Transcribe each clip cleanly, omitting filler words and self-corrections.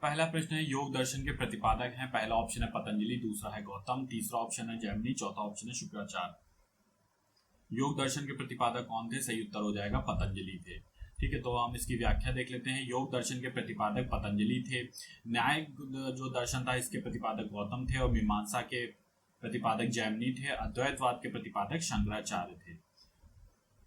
पहला प्रश्न है योग दर्शन के प्रतिपादक हैं। पहला ऑप्शन है पतंजलि, दूसरा है गौतम, तीसरा ऑप्शन है जैमिनी, चौथा ऑप्शन है शुक्राचार्य। योग दर्शन के प्रतिपादक कौन थे? सही उत्तर हो जाएगा पतंजलि थे। ठीक है, तो हम इसकी व्याख्या देख लेते हैं। योग दर्शन के प्रतिपादक पतंजलि थे। न्याय जो दर्शन था इसके प्रतिपादक गौतम थे और मीमांसा के प्रतिपादक जैमिनी थे। अद्वैतवाद के प्रतिपादक शंकराचार्य थे।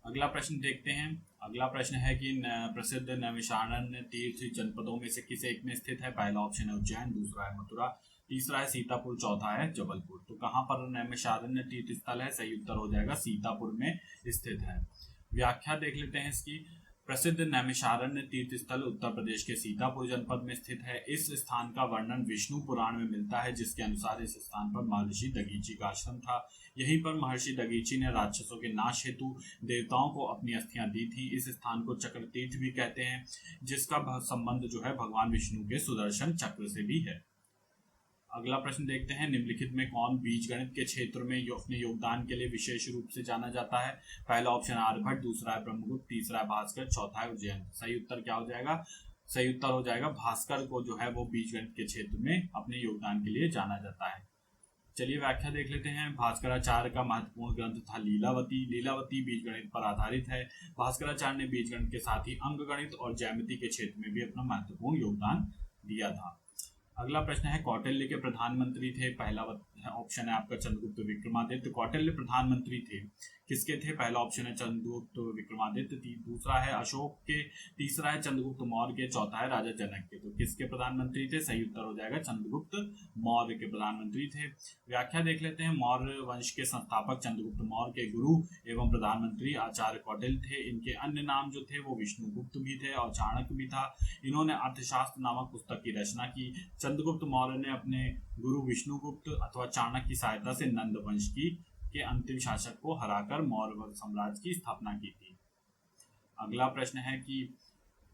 अगला प्रश्न देखते हैं। अगला प्रश्न है कि प्रसिद्ध नैमिषारण्य तीर्थ जनपदों में से किस एक में स्थित है? पहला ऑप्शन है उज्जैन, दूसरा है मथुरा, तीसरा है सीतापुर, चौथा है जबलपुर। तो कहाँ पर नैमिषारण्य तीर्थ स्थल है? सही उत्तर हो जाएगा सीतापुर में स्थित है। व्याख्या देख लेते हैं इसकी। प्रसिद्ध नैमिषारण्य तीर्थ स्थल उत्तर प्रदेश के सीतापुर जनपद में स्थित है। इस स्थान का वर्णन विष्णु पुराण में मिलता है, जिसके अनुसार इस स्थान पर महर्षि दधीचि का आश्रम था। यहीं पर महर्षि दधीचि ने राक्षसों के नाश हेतु देवताओं को अपनी अस्थियां दी थी। इस स्थान को चक्र तीर्थ भी कहते हैं, जिसका संबंध जो है भगवान विष्णु के सुदर्शन चक्र से भी है। अगला प्रश्न देखते हैं। निम्नलिखित में कौन बीजगणित के क्षेत्र में अपने योगदान के लिए विशेष रूप से जाना जाता है? पहला ऑप्शन आर्यभट्ट, दूसरा है ब्रह्मगुप्त, तीसरा है भास्कर, चौथा है उज्जैन। सही उत्तर क्या हो जाएगा? सही उत्तर हो जाएगा भास्कर को जो है वो बीजगणित के क्षेत्र में अपने योगदान के लिए जाना जाता है। चलिए व्याख्या देख लेते हैं। भास्कराचार्य का महत्वपूर्ण ग्रंथ था लीलावती। लीलावती बीजगणित पर आधारित है। भास्कराचार्य ने बीजगणित के साथ ही अंकगणित और ज्यामिति के क्षेत्र में भी अपना महत्वपूर्ण योगदान दिया था। अगला प्रश्न है कौटिल्य के प्रधानमंत्री थे। पहला ऑप्शन है आपका चंद्रगुप्त विक्रमादित्य। कौटिल्य प्रधानमंत्री थे, किसके थे? पहला ऑप्शन है चंद्रगुप्त विक्रमादित्य, दूसरा है अशोक के, तीसरा है चंद्रगुप्त मौर्य के, चौथा है राजा जनक के। तो किसके प्रधानमंत्री थे? सही उत्तर हो जाएगा चंद्रगुप्त मौर्य के प्रधानमंत्री थे। व्याख्या देख लेते हैं। मौर्य वंश के संस्थापक चंद्रगुप्त मौर्य के गुरु एवं प्रधानमंत्री आचार्य कौटिल्य थे। इनके अन्य नाम जो थे वो विष्णुगुप्त भी थे और चाणक्य भी था। इन्होंने अर्थशास्त्र नामक पुस्तक की रचना की। चंद्रगुप्त मौर्य ने अपने गुरु विष्णुगुप्त अथवा चाणक्य की सहायता से नंद वंश के अंतिम शासक को हराकर मौर्य साम्राज्य की स्थापना की थी। अगला प्रश्न है कि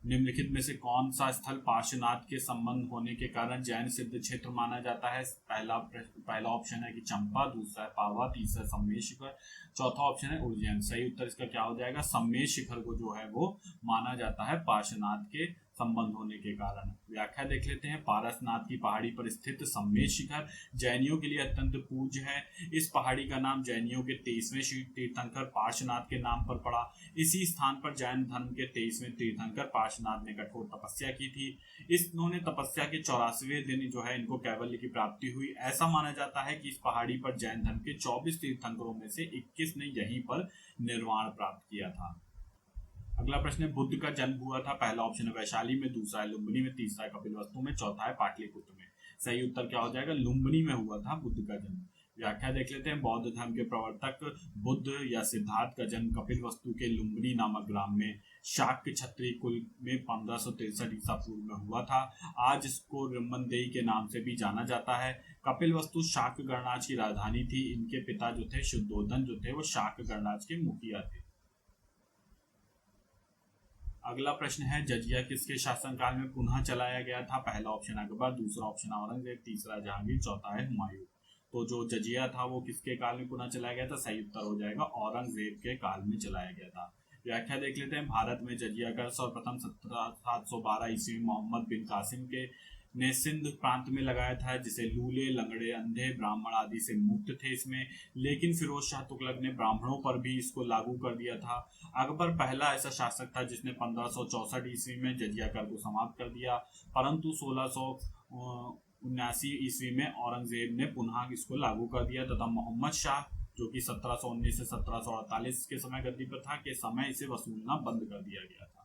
निम्नलिखित में से कौन सा स्थल पार्श्वनाथ के संबंध होने के कारण जैन सिद्ध क्षेत्र माना जाता है? पहला ऑप्शन है कि चंपा, दूसरा है पावा, तीसरा सम्मेद शिखर, चौथा ऑप्शन है उज्जैन। सही उत्तर इसका क्या हो जाएगा? सम्मेद शिखर को जो है वो माना जाता है पार्श्वनाथ के संबंध होने के कारण। व्याख्या देख लेते हैं। पारसनाथ की पहाड़ी पर स्थित सम्मेद शिखर जैनियों के लिए अत्यंत पूज्य है। इस पहाड़ी का नाम जैनियों के 23वें तीर्थंकर पार्श्वनाथ के नाम पर पड़ा। इसी स्थान पर जैन धर्म के 23वें तीर्थंकर पार्श्वनाथ ने कठोर तपस्या की थी। इन्होंने तपस्या के 84वें दिन जो है इनको कैवल्य की प्राप्ति हुई। ऐसा माना जाता है कि इस पहाड़ी पर जैन धर्म के 24 तीर्थंकरों में से 21 ने यहीं पर निर्वाण प्राप्त किया था। अगला प्रश्न है बुद्ध का जन्म हुआ था। पहला ऑप्शन है वैशाली में, दूसरा है लुम्बिनी में, तीसरा है कपिलवस्तु में, चौथा है पाटलिपुत्र में। सही उत्तर क्या हो जाएगा? लुम्बिनी में हुआ था बुद्ध का जन्म। व्याख्या देख लेते हैं। बौद्ध धर्म के प्रवर्तक बुद्ध या सिद्धार्थ का जन्म कपिलवस्तु के लुम्बिनी नामक ग्राम में शाक्य क्षत्रिय कुल में 1563 ईसा पूर्व में हुआ था। आज इसको रिम्मनदेई के नाम से भी जाना जाता है। कपिलवस्तु शाक्य गणराज की राजधानी थी। इनके पिता जो थे शुद्धोधन जो थे वो शाक्य गणराज के मुखिया थे। अगला प्रश्न है जजिया किसके शासनकाल में पुनः चलाया गया था? पहला ऑप्शन अकबर, दूसरा ऑप्शन औरंगजेब, तीसरा जहांगीर, चौथा है हुमायूं। तो जो जजिया था वो किसके काल में पुनः चलाया गया था? सही उत्तर हो जाएगा औरंगजेब के काल में चलाया गया था। व्याख्या देख लेते हैं। भारत में जजिया कर सर्वप्रथम 1712 ईस्वी मोहम्मद बिन कासिम के ने सिंध प्रांत में लगाया था, जिसे लूले, लंगड़े, अंधे, ब्राह्मण आदि से मुक्त थे इसमें। लेकिन फिरोज शाह तुगलक ने ब्राह्मणों पर भी इसको लागू कर दिया था। अकबर पहला ऐसा शासक था जिसने 1564 ईस्वी में जजिया कर को समाप्त कर दिया, परंतु 1679 ईस्वी में औरंगजेब ने पुनः इसको लागू कर दिया तथा मोहम्मद शाह जो कि 1719 से 1748 के समय गद्दी पर था के समय इसे वसूलना बंद कर दिया गया था।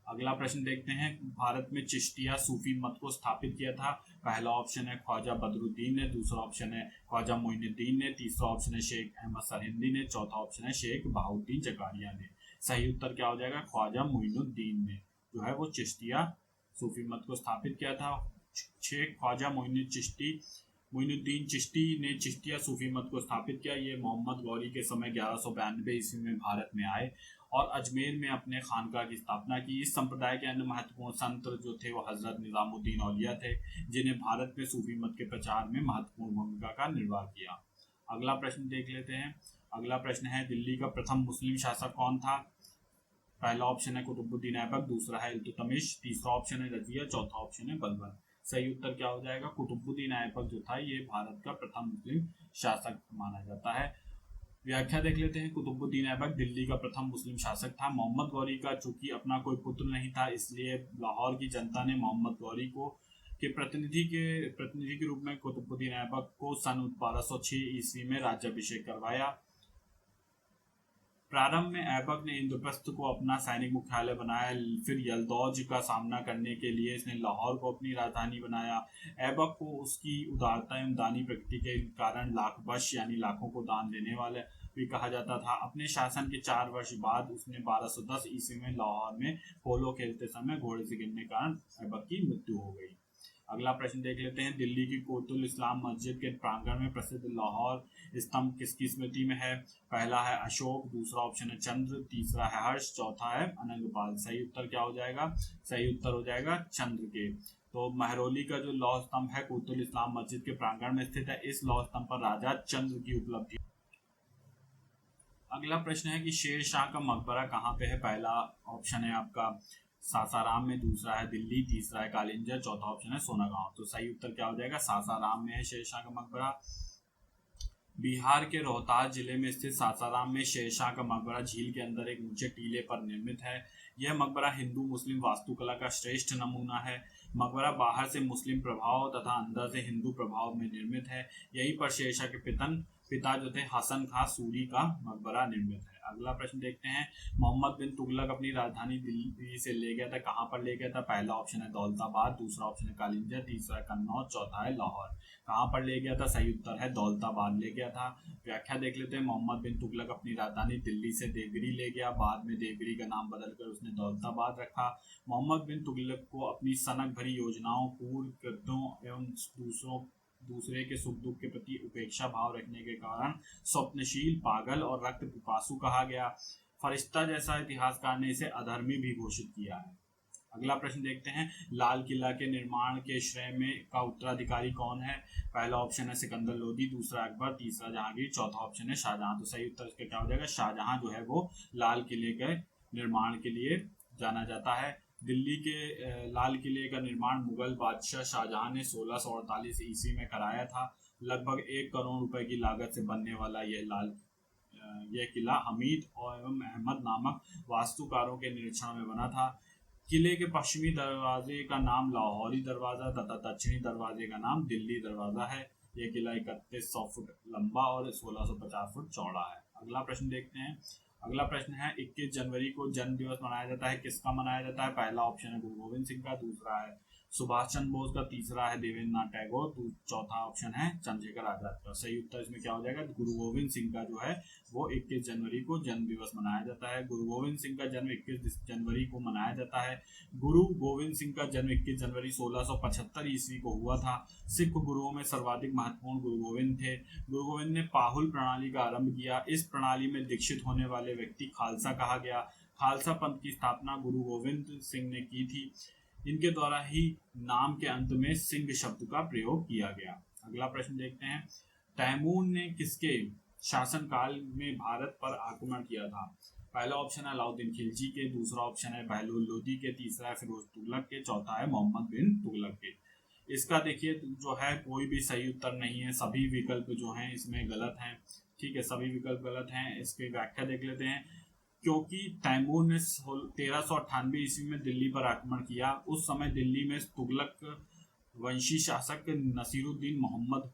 अगला प्रश्न देखते हैं। भारत में चिश्तिया सूफी मत को स्थापित किया था। पहला ऑप्शन है ख्वाजा बदरुद्दीन ने, दूसरा ऑप्शन है ख्वाजा मोइनुद्दीन ने, तीसरा ऑप्शन है शेख अहमद सरहिंदी ने, चौथा ऑप्शन है शेख बहाउद्दीन जकारिया ने। सही उत्तर क्या हो जाएगा? ख्वाजा मोइनुद्दीन ने जो है वो चिश्तिया सूफी मत को स्थापित किया था। शेख ख्वाजा मोइनुद्दीन चिश्ती ने चिश्तिया सूफी मत को स्थापित किया। ये मोहम्मद गौरी के समय 1192 ईस्वी में भारत में आए और अजमेर में अपने खानका की स्थापना की। इस संप्रदाय के अन्य महत्वपूर्ण संत जो थे वो हजरत निजामुद्दीन औलिया थे, जिन्हें भारत में सूफी मत के प्रचार में महत्वपूर्ण भूमिका का निर्वाह किया। अगला प्रश्न देख लेते हैं। अगला प्रश्न है दिल्ली का प्रथम मुस्लिम शासक कौन था? पहला ऑप्शन है कुतुबुद्दीन ऐबक, दूसरा है इल्तुतमिश, तीसरा ऑप्शन है रजिया, चौथा ऑप्शन है बलबन। सही उत्तर क्या हो जाएगा? कुतुबुद्दीन ऐबक जो था ये भारत का प्रथम मुस्लिम शासक माना जाता है। व्याख्या देख लेते हैं। कुतुबुद्दीन ऐबक दिल्ली का प्रथम मुस्लिम शासक था। मोहम्मद गौरी का चूंकि अपना कोई पुत्र नहीं था, इसलिए लाहौर की जनता ने मोहम्मद गौरी को प्रतिनिधि के रूप में कुतुबुद्दीन ऐबक को सन 1206 ईस्वी में राज्याभिषेक करवाया। प्रारंभ में ऐबक ने इंद्रप्रस्थ को अपना सैनिक मुख्यालय बनाया, फिर यलदौज का सामना करने के लिए इसने लाहौर को अपनी राजधानी बनाया। ऐबक को उसकी उदारता एवं दानी प्रकृति के कारण लाखबख्श यानी लाखों को दान देने वाले भी कहा जाता था। अपने शासन के 4 वर्ष बाद उसने 1210 ईस्वी में लाहौर में पोलो खेलते समय घोड़े से गिरने के कारण ऐबक की मृत्यु हो गई। अगला प्रश्न देख लेते हैं। दिल्ली की कोतुल इस्लाम मस्जिद के प्रांगण में प्रसिद्ध लाहौर स्तंभ किसकी स्मृति में है? पहला है अशोक, दूसरा ऑप्शन है चंद्र, तीसरा है हर्ष, चौथा है अनंगपाल। सही उत्तर क्या हो जाएगा? सही उत्तर हो जाएगा चंद्र के। तो महरौली का जो लौह स्तंभ है कोतुल इस्लाम मस्जिद के प्रांगण में स्थित है। इस लौह स्तंभ पर राजा चंद्र की उपलब्धि। अगला प्रश्न है कि शेर शाह का मकबरा कहाँ पे है? पहला ऑप्शन है आपका सासाराम में, दूसरा है दिल्ली, तीसरा है कालिंजर, चौथा ऑप्शन है सोनागांव। तो सही उत्तर क्या हो जाएगा? सासाराम में है शेरशाह का मकबरा। बिहार के रोहतास जिले में स्थित सासाराम में शेरशाह का मकबरा झील के अंदर एक ऊंचे टीले पर निर्मित है। यह मकबरा हिंदू मुस्लिम वास्तुकला का श्रेष्ठ नमूना है। मकबरा बाहर से मुस्लिम प्रभाव तथा अंदर से हिंदू प्रभाव में निर्मित है। यहीं पर शेरशाह के पिता जो थे हसन खां सूरी का मकबरा निर्मित है। अगला प्रश्न देखते हैं। मोहम्मद बिन तुगलक अपनी राजधानी दिल्ली से ले गया था, कहाँ पर ले गया था? पहला ऑप्शन है दौलताबाद, दूसरा ऑप्शन है कालिंजर, तीसरा है कन्नौज, चौथा है लाहौर। कहाँ पर ले गया था? सही उत्तर है दौलताबाद ले गया था। व्याख्या देख लेते हैं। मोहम्मद बिन तुगलक अपनी राजधानी दिल्ली से देवगिरी ले गया, बाद में देवगिरी का नाम बदलकर उसने दौलताबाद रखा। मोहम्मद बिन तुगलक को अपनी सनक भरी योजनाओं, क्रूर कृत्यों एवं दूसरे के सुख दुख के प्रति उपेक्षा भाव रखने के कारण स्वप्नशील, पागल और रक्त पिपासु कहा गया। फरिश्ता जैसा इतिहासकार ने इसे अधर्मी भी घोषित किया है। अगला प्रश्न देखते हैं। लाल किला के निर्माण के श्रेय में का उत्तराधिकारी कौन है? पहला ऑप्शन है सिकंदर लोदी, दूसरा अकबर, तीसरा जहांगीर, चौथा ऑप्शन है शाहजहां। तो सही उत्तर इसका क्या हो जाएगा? शाहजहां जो है वो लाल किले के निर्माण के लिए जाना जाता है। दिल्ली के लाल किले का निर्माण मुगल बादशाह शाहजहां ने 1648 ईस्वी में कराया था। लगभग 1 करोड़ रुपए की लागत से बनने वाला यह किला हमीद और एवं अहमद नामक वास्तुकारों के निरीक्षण में बना था। किले के पश्चिमी दरवाजे का नाम लाहौरी दरवाजा तथा दक्षिणी दरवाजे का नाम दिल्ली दरवाजा है। यह किला 3100 फुट लंबा और 1650 फुट चौड़ा है। अगला प्रश्न देखते हैं। अगला प्रश्न है 21 जनवरी को जन्म दिवस मनाया जाता है, किसका मनाया जाता है? पहला ऑप्शन है गुरु गोविंद सिंह का, दूसरा है सुभाष चंद्र बोस का, तीसरा है देवेंद्रनाथ टैगोर, चौथा ऑप्शन है चंद्रशेखर आजाद का। सही उत्तर इसमें क्या हो जाएगा? गुरु गोविंद सिंह का जो है वो 21 जनवरी को जन्म दिवस मनाया जाता है। गुरु गोविंद सिंह का जन्म 21 जनवरी को मनाया जाता है। गुरु गोविंद सिंह का जन्म 21 जनवरी 1675 ईस्वी को हुआ था। सिख गुरुओं में सर्वाधिक महत्वपूर्ण गुरु गोविंद थे। गुरु गोविंद ने पाहुल प्रणाली का आरंभ किया। इस प्रणाली में दीक्षित होने वाले व्यक्ति खालसा कहा गया। खालसा पंथ की स्थापना गुरु गोविंद सिंह ने की थी। इनके द्वारा ही नाम के अंत में सिंह शब्द का प्रयोग किया गया। अगला प्रश्न देखते हैं। तैमूर ने किसके शासनकाल में भारत पर आक्रमण किया था? पहला ऑप्शन है अलाउद्दीन खिलजी के, दूसरा ऑप्शन है बहलोल लोदी के, तीसरा है फिरोज तुगलक के, चौथा है मोहम्मद बिन तुगलक के। इसका देखिए जो है कोई भी सही उत्तर नहीं है, सभी विकल्प जो हैं इसमें गलत हैं। ठीक है, सभी विकल्प गलत हैं। इसकी व्याख्या देख लेते हैं। क्योंकि तैमूर ने 1398 ईस्वी में दिल्ली पर आक्रमण किया। उस समय दिल्ली में तुगलक वंशी शासक नसीरुद्दीन मोहम्मद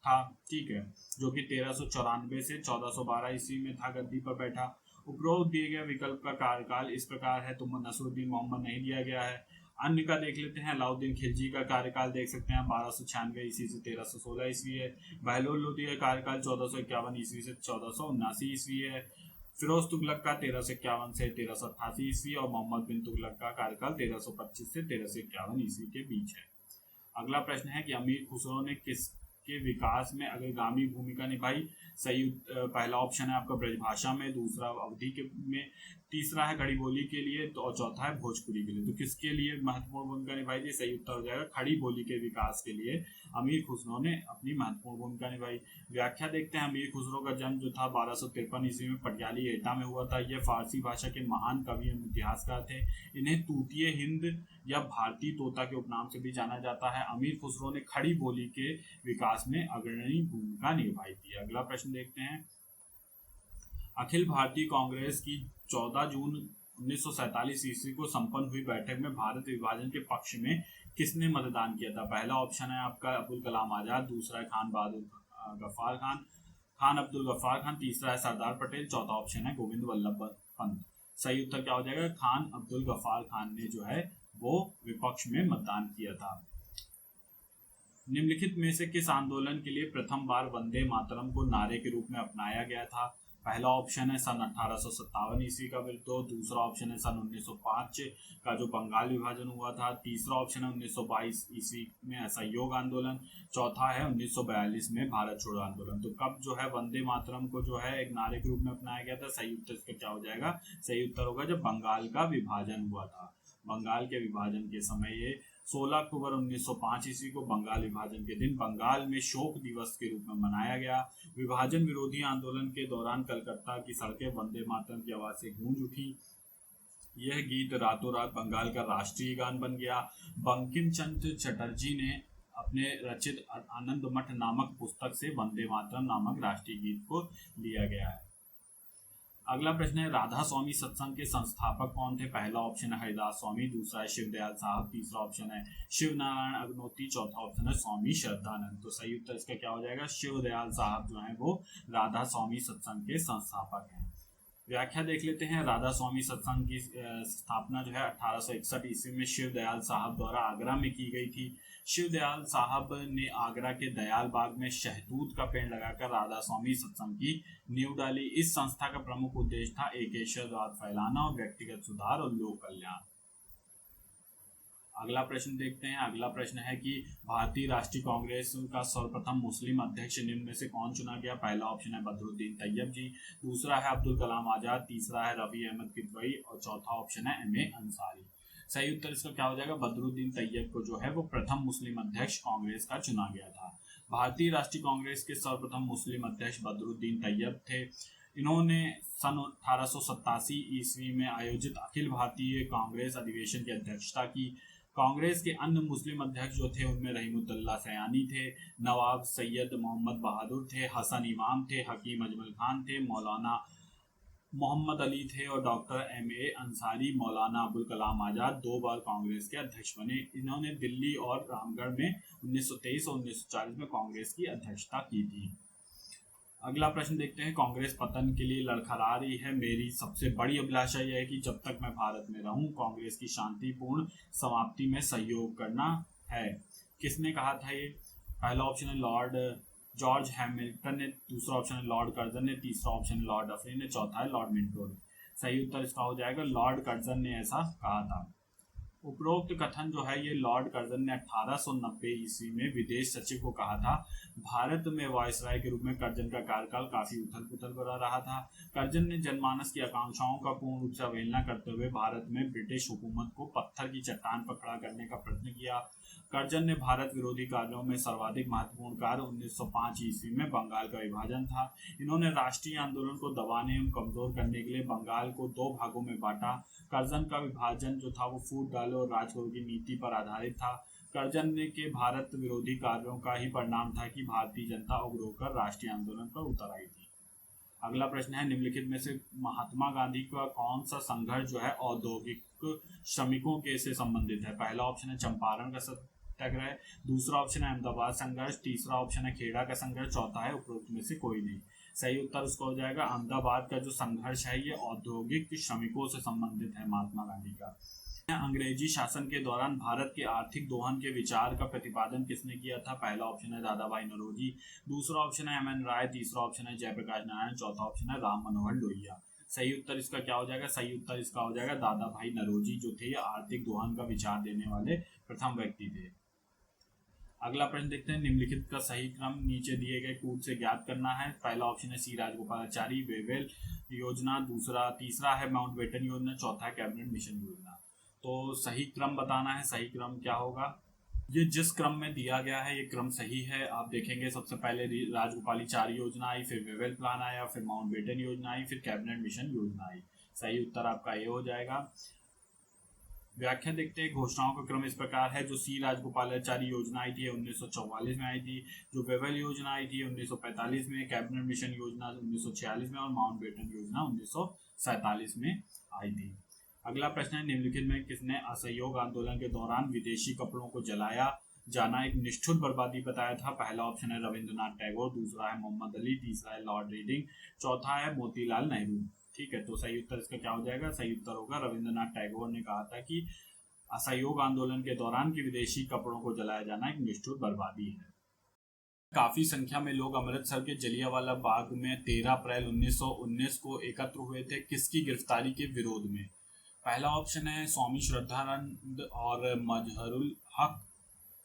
था, ठीक है, जो कि 1394 से 1412 ईस्वी में था, गद्दी पर बैठा। उपरोक्त दिए गए विकल्प का कार्यकाल इस प्रकार है, तो नसीरुद्दीन मोहम्मद नहीं दिया गया है। अन्य का देख लेते हैं। अलाउद्दीन खिलजी का कार्यकाल देख सकते हैं 1296 ईस्वी से 1316 ईस्वी है। बहलोल लोदी का कार्यकाल 1451 ईस्वी से 1479 ईस्वी है। फिरोज तुगलक का 1351 से 1388 ईस्वी और मोहम्मद बिन तुगलक का कार्यकाल 1325 से 1351 ईस्वी के बीच है। अगला प्रश्न है कि अमीर खुसरो ने किसके विकास में अग्रगामी भूमिका निभाई? सही पहला ऑप्शन है आपका ब्रजभाषा में, दूसरा अवधी के में, तीसरा है खड़ी बोली के लिए और चौथा है भोजपुरी के लिए। तो किसके लिए महत्वपूर्ण भूमिका निभाई थी? सही उत्तर हो जाएगा खड़ी बोली के विकास के लिए अमीर खुसरो ने अपनी महत्वपूर्ण भूमिका निभाई। व्याख्या देखते हैं। अमीर खुसरो का जन्म जो था 1253 ईस्वी में पटियाली एटा में हुआ था। यह फारसी भाषा के महान कवि एवं इतिहासकार थे। इन्हें तूतीय हिंद या भारतीय तोता के उपनाम से भी जाना जाता है। अमीर खुसरो ने खड़ी बोली के विकास में अग्रणी भूमिका निभाई थी। अगला प्रश्न देखते हैं। अखिल भारतीय कांग्रेस की 14 जून 1947 ईस्वी को संपन्न हुई बैठक में भारत विभाजन के पक्ष में किसने मतदान किया था? पहला ऑप्शन है आपका अब्दुल कलाम आजाद, दूसरा है खान बहादुर गफ्फार खान अब्दुल गफ्फार खान, तीसरा है सरदार पटेल, चौथा ऑप्शन है गोविंद वल्लभ पंत। सही उत्तर क्या हो जाएगा? खान अब्दुल गफ्फार खान ने जो है वो विपक्ष में मतदान किया था। निम्नलिखित में से किस आंदोलन के लिए प्रथम बार वंदे मातरम को नारे के रूप में अपनाया गया था? पहला ऑप्शन है सन 1857 ईस्वी का विद्रोह, दूसरा ऑप्शन है सन 1905 का जो बंगाल विभाजन हुआ था, तीसरा ऑप्शन है 1922 ईस्वी में असहयोग आंदोलन, चौथा है 1942 में भारत छोड़ो आंदोलन। तो कब जो है वंदे मातरम को जो है एक नारे के रूप में अपनाया गया था? सही उत्तर इसका क्या हो जाएगा? सही उत्तर होगा जब बंगाल का विभाजन हुआ था। बंगाल के विभाजन के समय ये 16 अक्टूबर 1905 ईस्वी को बंगाल विभाजन के दिन बंगाल में शोक दिवस के रूप में मनाया गया। विभाजन विरोधी आंदोलन के दौरान कलकत्ता की सड़कें वंदे मातरम की आवाज से गूंज उठी। यह गीत रातों रात बंगाल का राष्ट्रीय गान बन गया। बंकिम चंद्र चटर्जी ने अपने रचित आनंद मठ नामक पुस्तक से वंदे मातरम नामक राष्ट्रीय गीत को लिया गया है। अगला प्रश्न है। राधा स्वामी सत्संग के संस्थापक कौन थे? पहला ऑप्शन है हरिदास स्वामी, दूसरा है शिवदयाल साहब, तीसरा ऑप्शन है शिव नारायण अग्नोती, चौथा ऑप्शन है स्वामी श्रद्धानंद। तो सही उत्तर इसका क्या हो जाएगा? शिवदयाल साहब जो है वो राधा स्वामी सत्संग के संस्थापक हैं। व्याख्या देख लेते हैं। राधा स्वामी सत्संग की स्थापना जो है 1861 ईस्वी में शिवदयाल साहब द्वारा आगरा में की गई थी। शिवदयाल साहब ने आगरा के दयाल बाग में शहतूत का पेड़ लगाकर राधा स्वामी सत्संग की नींव डाली। इस संस्था का प्रमुख उद्देश्य था एकेश्वरवाद फैलाना और व्यक्तिगत सुधार और लोक कल्याण। अगला प्रश्न देखते हैं। अगला प्रश्न है कि भारतीय राष्ट्रीय कांग्रेस का सर्वप्रथम मुस्लिम अध्यक्ष निम्न में से कौन चुना गया? पहला ऑप्शन है बदरुद्दीन तैयब जी, दूसरा है अब्दुल कलाम आजाद, तीसरा है रफी अहमद किदवई और चौथा ऑप्शन है एम ए अंसारी। सही उत्तर इसका क्या हो जाएगा? बदरुद्दीन तैयब को जो है वो प्रथम मुस्लिम अध्यक्ष कांग्रेस का चुना गया था। भारतीय राष्ट्रीय कांग्रेस के सर्वप्रथम मुस्लिम अध्यक्ष बदरुद्दीन तैयब थे। इन्होंने सन 1887 ईस्वी में आयोजित अखिल भारतीय कांग्रेस अधिवेशन की अध्यक्षता की। कांग्रेस के अन्य मुस्लिम अध्यक्ष जो थे उनमें रहीमुद्दौला सयानी थे, नवाब सैयद मोहम्मद बहादुर थे, हसन इमाम थे, हकीम अजमल खान थे, मौलाना मोहम्मद अली थे और doctor M A Ansari. Maulana Abul Kalam Azad 2 बार कांग्रेस के अध्यक्ष बने। इन्होंने दिल्ली और रामगढ़ में 1923 और 1940 में कांग्रेस की अध्यक्षता की थी। अगला प्रश्न देखते हैं। कांग्रेस पतन के लिए लड़खड़ा रही है, मेरी सबसे बड़ी अभिलाषा यह है कि जब तक मैं भारत में रहूं कांग्रेस की शांतिपूर्ण समाप्ति में सहयोग करना है। किसने कहा था ये? पहला ऑप्शन है लॉर्ड जॉर्ज हैमिल्टन ने, दूसरा ऑप्शन है लॉर्ड कर्जन ने, तीसरा ऑप्शन है लॉर्ड डफरिन ने, चौथा है लॉर्ड मिंटो ने। सही उत्तर इसका हो जाएगा लॉर्ड कर्जन ने ऐसा कहा था। उपरोक्त कथन जो है ये लॉर्ड कर्जन ने 1890 ईस्वी में विदेश सचिव को कहा था। भारत में वायसराय के रूप में कर्जन का कार्यकाल काफी उथल पुथल भरा रहा था। कर्जन ने जनमानस की आकांक्षाओं का पूर्ण रूप से अवहेलना करते हुए भारत में ब्रिटिश हुकूमत को पत्थर की चट्टान पर खड़ा करने का प्रयत्न किया। कर्जन ने भारत विरोधी कार्यों में सर्वाधिक महत्वपूर्ण कार्य 1905 ईस्वी में बंगाल का विभाजन था। इन्होंने राष्ट्रीय आंदोलन को दबाने एवं कमजोर करने के लिए बंगाल को 2 भागों में बांटा। कर्जन का विभाजन जो था वो फूट डालो और राजकरो की नीति पर आधारित था। कर्जन के भारत विरोधी कार्यों का ही परिणाम था कि भारतीय जनता उग्र होकर राष्ट्रीय आंदोलन पर उतर आई थी। अगला प्रश्न है। निम्नलिखित में से महात्मा गांधी का कौन सा संघर्ष जो है औद्योगिक श्रमिकों के से संबंधित है? पहला ऑप्शन है चंपारण का सत्याग्रह, दूसरा ऑप्शन है अहमदाबाद संघर्ष, तीसरा ऑप्शन है खेड़ा का संघर्ष, चौथा है उपरोक्त में से कोई नहीं। सही उत्तर उसका हो जाएगा अहमदाबाद का जो संघर्ष है ये औद्योगिक श्रमिकों से संबंधित है महात्मा गांधी का। अंग्रेजी शासन के दौरान भारत के आर्थिक दोहन के विचार का प्रतिपादन किसने किया था? पहला ऑप्शन है दादा भाई नौरोजी, दूसरा ऑप्शन है एम एन राय, तीसरा ऑप्शन है जयप्रकाश नारायण, चौथा ऑप्शन है राम मनोहर लोहिया। सही उत्तर इसका क्या हो जाएगा? सही उत्तर इसका हो जाएगा दादा भाई नौरोजी जो थे ये आर्थिक दोहन का विचार देने वाले प्रथम व्यक्ति थे। अगला प्रश्न देखते हैं, निम्नलिखित का सही क्रम नीचे दिए गए कूट से ज्ञात करना है। पहला ऑप्शन है सी राजगोपालाचारी वेवेल योजना, तीसरा है माउंटबेटन योजना, चौथा है कैबिनेट मिशन योजना। तो सही क्रम बताना है। सही क्रम क्या होगा? ये जिस क्रम में दिया गया है ये क्रम सही है। आप देखेंगे सबसे पहले राजगोपालाचारी योजना आई, फिर वेवेल प्लान आया, फिर माउंटबेटन योजना आई, फिर कैबिनेट मिशन योजना आई। सही उत्तर आपका ये हो जाएगा। व्याख्या देखते हैं। घोषणाओं का क्रम इस प्रकार है। जो सी राजगोपालाचारी योजना आई थी 1944 में आई थी, जो वेवेल योजना आई थी 1945 में, कैबिनेट मिशन योजना 1946 में और माउंटबेटन योजना 1947 में आई थी। अगला प्रश्न है, निम्नलिखित में किसने असहयोग आंदोलन के दौरान विदेशी कपड़ों को जलाया जाना एक निष्ठुर बर्बादी बताया था? पहला ऑप्शन है रविंद्रनाथ टैगोर, दूसरा है मोहम्मद अली, तीसरा है लॉर्ड रीडिंग, चौथा है मोतीलाल नेहरू। ठीक है, तो सही उत्तर इसका क्या हो जाएगा? सही उत्तर होगा रविंद्रनाथ टैगोर ने कहा था कि असहयोग आंदोलन के दौरान की विदेशी कपड़ों को जलाया जाना एक निष्ठुर बर्बादी है। काफी संख्या में लोग अमृतसर के जलियांवाला बाग में 13 अप्रैल 1919 को एकत्र हुए थे किसकी गिरफ्तारी के विरोध में? पहला ऑप्शन है स्वामी श्रद्धानंद और मजहरुल हक,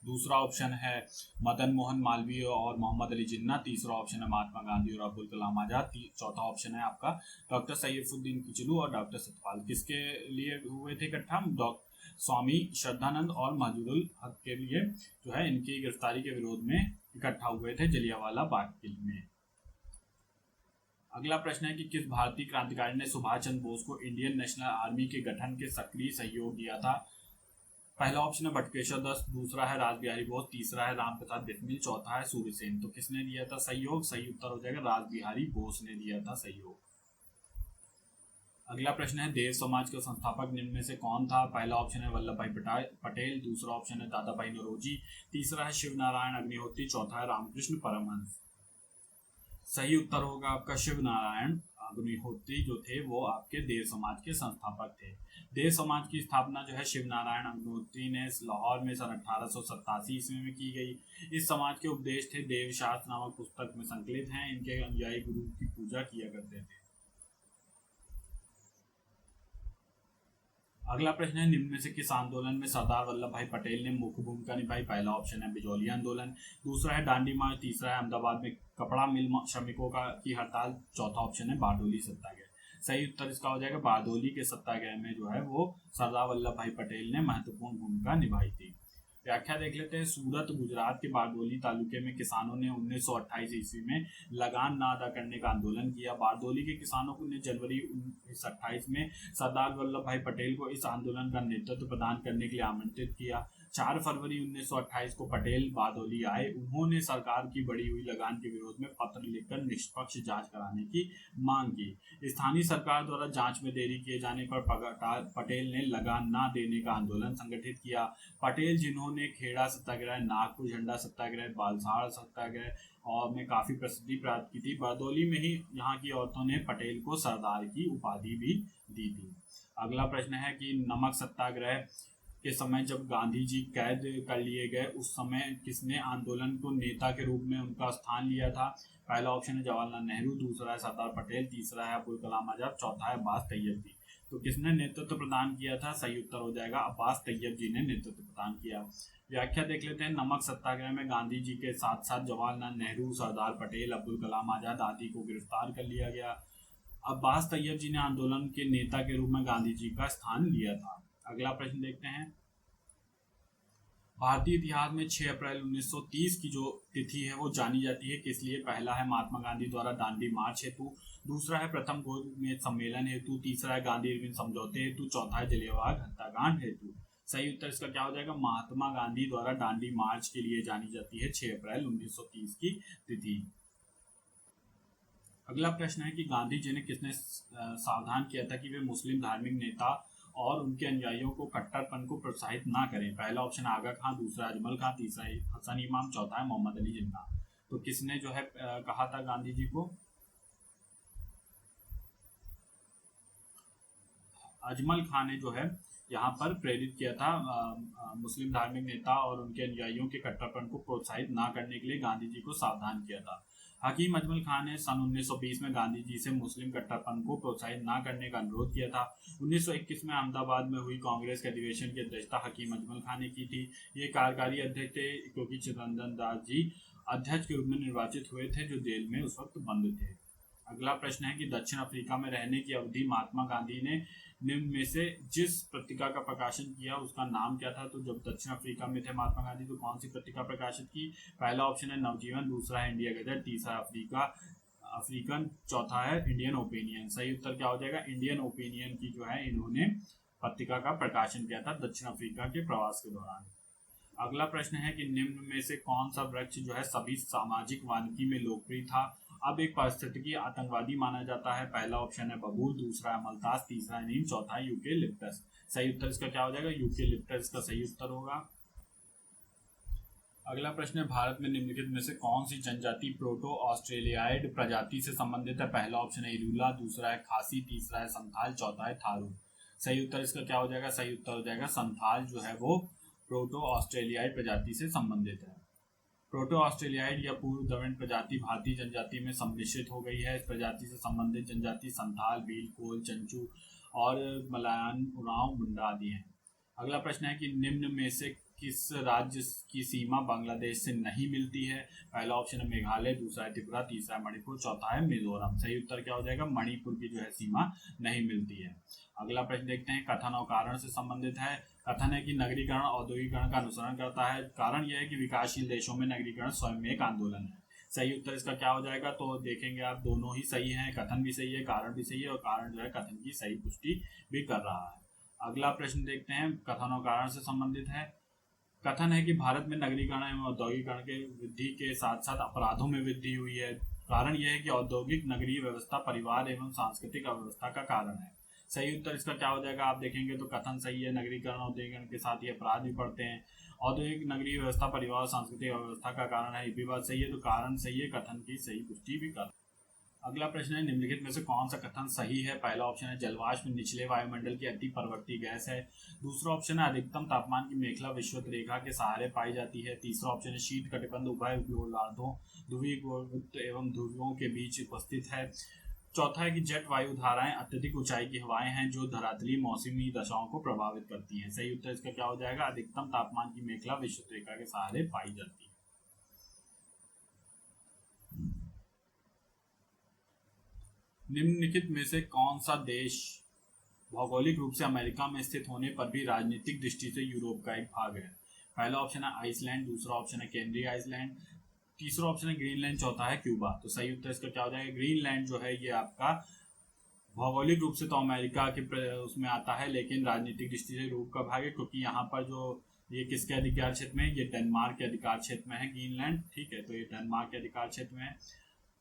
दूसरा ऑप्शन है मदन मोहन मालवीय और मोहम्मद अली जिन्ना, तीसरा ऑप्शन है महात्मा गांधी और अब्दुल कलाम आजाद, चौथा ऑप्शन है आपका डॉक्टर सैयफुद्दीन किचलू और डॉक्टर सतपाल। किसके लिए हुए थे इकट्ठा? स्वामी श्रद्धानंद और मजहरुल हक के लिए जो है इनकी गिरफ्तारी के विरोध में इकट्ठा हुए थे जलियांवाला बाग में। अगला प्रश्न है कि किस भारतीय क्रांतिकारी ने सुभाष चंद्र बोस को इंडियन नेशनल आर्मी के गठन के सक्रिय सहयोग दिया था? पहला ऑप्शन है बटुकेश्वर दत्त, दूसरा है रासबिहारी बोस, तीसरा है रामप्रसाद बिस्मिल, चौथा है सूर्यसेन। तो किसने दिया था सहयोग? सही उत्तर हो जाएगा रासबिहारी बोस ने दिया था सहयोग। अगला प्रश्न है, देव समाज के संस्थापक निम्न में से कौन था? पहला ऑप्शन है वल्लभ भाई पटेल, दूसरा ऑप्शन है दादा भाई नौरोजी, तीसरा है शिव नारायण अग्निहोत्री, चौथा है रामकृष्ण परमहंस। सही उत्तर होगा आपका शिव नारायण अग्निहोत्री जो थे वो आपके देव समाज के संस्थापक थे। देव समाज की स्थापना जो है शिव नारायण अग्निहोत्री ने लाहौर में सन 1887 ईस्वी में की गई। इस समाज के उपदेश थे देव शास्त्र नामक पुस्तक में संकलित हैं। इनके अनुयायी गुरु की पूजा किया करते थे। अगला प्रश्न है, निम्न में से किस आंदोलन में सरदार वल्लभ भाई पटेल ने मुख्य भूमिका निभाई? पहला ऑप्शन है बिजौली आंदोलन, दूसरा है दांडी मार्च, तीसरा है अहमदाबाद में कपड़ा मिल श्रमिकों की हड़ताल, चौथा ऑप्शन है बारडोली सत्याग्रह। सही उत्तर इसका हो जाएगा बारडोली के सत्याग्रह में जो है वो सरदार वल्लभ भाई पटेल ने महत्वपूर्ण भूमिका निभाई थी। व्याख्या देख लेते हैं। सूरत गुजरात के बारडोली तालुके में किसानों ने 1928 ईस्वी में लगान ना अदा करने का आंदोलन किया। बारडोली के किसानों को ने जनवरी 1928 में सरदार वल्लभ भाई पटेल को इस आंदोलन का नेतृत्व प्रदान करने के लिए आमंत्रित किया। 4 फरवरी 1928 को पटेल बारडोली आए। उन्होंने सरकार की बढ़ी हुई लगान के विरोध में पत्र लिखकर निष्पक्ष जांच कराने की मांग की। स्थानीय सरकार द्वारा जांच में देरी किए जाने पर पटेल ने लगान न देने का आंदोलन संगठित किया। पटेल जिन्होंने खेड़ा सत्याग्रह, नागपुर झंडा सत्याग्रह, बालसाड़ सत्याग्रह और में काफी प्रसिद्धि प्राप्त की थी। बारडोली में ही यहाँ की औरतों ने पटेल को सरदार की उपाधि भी दी थी। अगला प्रश्न है कि नमक सत्याग्रह के समय जब गांधी जी कैद कर लिए गए उस समय किसने आंदोलन को नेता के रूप में उनका स्थान लिया था? पहला ऑप्शन है जवाहरलाल नेहरू, दूसरा है सरदार पटेल, तीसरा है अब्दुल कलाम आजाद, चौथा है अब्बास तैयब जी। तो किसने नेतृत्व प्रदान किया था? सही उत्तर हो जाएगा अब्बास तैयब जी ने नेतृत्व प्रदान किया। व्याख्या देख लेते हैं। नमक सत्याग्रह में गांधी जी के साथ साथ जवाहरलाल नेहरू, सरदार पटेल, अब्दुल कलाम आजाद आदि को गिरफ्तार कर लिया गया। अब्बास तैयब जी ने आंदोलन के नेता के रूप में गांधी जी का स्थान लिया था। अगला प्रश्न देखते हैं। भारतीय इतिहास में 6 अप्रैल 1930 की जो तिथि है वो जानी जाती है किस लिए? पहला है महात्मा गांधी द्वारा दांडी मार्च हेतु, दूसरा है प्रथम गोलमेज सम्मेलन हेतु, तीसरा है गांधी इरविन समझौते हेतु, चौथा है जलियांवाला हत्याकांड हेतु। सही उत्तर इसका क्या हो जाएगा? महात्मा गांधी द्वारा दांडी मार्च के लिए जानी जाती है 6 अप्रैल 1930 की तिथि। अगला प्रश्न है कि गांधी जी ने किसने सावधान किया था कि वे मुस्लिम धार्मिक नेता और उनके अनुयायियों को कट्टरपन को प्रोत्साहित ना करें? पहला ऑप्शन आगा खान, दूसरा अजमल खान, तीसरा हसन इमाम, चौथा है मोहम्मद अली जिन्ना। तो किसने जो है कहा था गांधी जी को? अजमल खान ने जो है यहाँ पर प्रेरित किया था मुस्लिम धार्मिक नेता और उनके अनुयायियों के कट्टरपन को प्रोत्साहित ना करने के लिए गांधी जी को सावधान किया था। हकीम अजमल खान ने सन 1920 में गांधी जी से मुस्लिम कट्टरपंथ को प्रोत्साहित न करने का अनुरोध किया था। 1921 में अहमदाबाद में हुई कांग्रेस के अधिवेशन की अध्यक्षता हकीम अजमल खान ने की थी। ये कार्यकारी अध्यक्ष थे क्योंकि चिदंबरम दास जी अध्यक्ष के रूप में निर्वाचित हुए थे, जो जेल में उस वक्त बंद थे। अगला प्रश्न है कि दक्षिण अफ्रीका में रहने की अवधि महात्मा गांधी ने निम्न में से जिस पत्रिका का प्रकाशन किया उसका नाम क्या था। तो जब दक्षिण अफ्रीका में थे महात्मा गांधी तो कौन सी पत्रिका प्रकाशित की। पहला ऑप्शन है नवजीवन, दूसरा है इंडिया गजट, तीसरा अफ्रीकन, चौथा है इंडियन ओपिनियन। सही उत्तर क्या हो जाएगा, इंडियन ओपिनियन की जो है इन्होंने पत्रिका का प्रकाशन किया था दक्षिण अफ्रीका के प्रवास के दौरान। अगला प्रश्न है कि निम्न में से कौन सा वृक्ष जो है सभी सामाजिक वानिकी में लोकप्रिय था। अब एक पारिस्थितिकी आतंकवादी माना जाता है। पहला ऑप्शन है बबूल, दूसरा है मलतास, तीसरा है नीम, चौथा है यूकेलिप्टस। सही उत्तर इसका क्या हो जाएगा, यूकेलिप्टस का सही उत्तर होगा। अगला प्रश्न है भारत में निम्नलिखित में से कौन सी जनजाति प्रोटो ऑस्ट्रेलियाइड प्रजाति से संबंधित है। पहला ऑप्शन है इरूला, दूसरा है खासी, तीसरा है संथाल, चौथा है थारू। सही उत्तर इसका क्या हो जाएगा, सही उत्तर हो जाएगा संथाल जो है वो प्रोटो ऑस्ट्रेलियाइड प्रजाति से संबंधित है। प्रोटो ऑस्ट्रेलियाइड या पूर्व द्रविड़ प्रजाति भारतीय जनजाति में सम्मिश्रित हो गई है। इस प्रजाति से संबंधित जनजाति संथाल, भील, कोल, चंचू और मलायन, उरांव, मुंडा आदि हैं। अगला प्रश्न है कि निम्न में से किस राज्य की सीमा बांग्लादेश से नहीं मिलती है। पहला ऑप्शन है मेघालय, दूसरा है त्रिपुरा, तीसरा है मणिपुर, चौथा है मिजोरम। सही उत्तर क्या हो जाएगा, मणिपुर की जो है सीमा नहीं मिलती है। अगला प्रश्न देखते हैं कथन और कारण से संबंधित है। कथन है कि नगरीकरण औद्योगिकरण का अनुसरण करता है। कारण यह है कि विकासशील देशों में नगरीकरण स्वयं में एक आंदोलन है। सही उत्तर इसका क्या हो जाएगा, तो देखेंगे आप दोनों ही सही हैं, कथन भी सही है, कारण भी सही है, और कारण जो है कथन की सही पुष्टि भी कर रहा है। अगला प्रश्न देखते हैं कथन और कारण से संबंधित है। कथन है कि भारत में नगरीकरण एवं औद्योगिकरण के वृद्धि के साथ साथ अपराधों में वृद्धि हुई है। कारण यह है कि औद्योगिक नगरीय व्यवस्था परिवार एवं सांस्कृतिक अव्यवस्था का कारण है। सही उत्तर इसका क्या हो जाएगा, आप देखेंगे तो कथन सही है, नगरीकरण औद्योगिकरण के साथ ही अपराध भी बढ़ते हैं। औद्योगिक नगरीय व्यवस्था परिवार और सांस्कृतिक अव्यवस्था का कारण है, ये भी बात सही है, तो कारण सही है, कथन की सही पुष्टि भी कर। अगला प्रश्न है निम्नलिखित में से कौन सा कथन सही है। पहला ऑप्शन है जलवाष्प निचले वायुमंडल की अति परवर्ती गैस है। दूसरा ऑप्शन है अधिकतम तापमान की मेखला विषुवत रेखा के सहारे पाई जाती है। तीसरा ऑप्शन है शीत कटिबंध उभय गोलार्धों ध्रुवीय गोलवृत्त एवं ध्रुवों के बीच उपस्थित है। चौथा है कि जेट वायु धाराएं अत्यधिक ऊंचाई की हवाएं हैं जो धरातलीय मौसमी दशाओं को प्रभावित करती हैं। सही उत्तर इसका क्या हो जाएगा, अधिकतम तापमान की मेखला विषुवत रेखा के सहारे पाई जाती है। निम्नलिखित में से कौन सा देश भौगोलिक रूप से अमेरिका में स्थित होने पर भी राजनीतिक दृष्टि से यूरोप का एक भाग है। पहला ऑप्शन है आइसलैंड, दूसरा ऑप्शन है केंद्रीय आइसलैंड, तीसरा ऑप्शन है ग्रीनलैंड, चौथा है क्यूबा। तो सही उत्तर इसका क्या हो जाएगा, ग्रीनलैंड जो है ये आपका भौगोलिक रूप से तो अमेरिका के उसमें आता है, लेकिन राजनीतिक दृष्टि से यूरोप का भाग है, क्योंकि यहाँ पर जो ये किसके अधिकार क्षेत्र में है, ये डेनमार्क के अधिकार क्षेत्र में है ग्रीनलैंड। ठीक है, तो ये डेनमार्क के अधिकार क्षेत्र में है।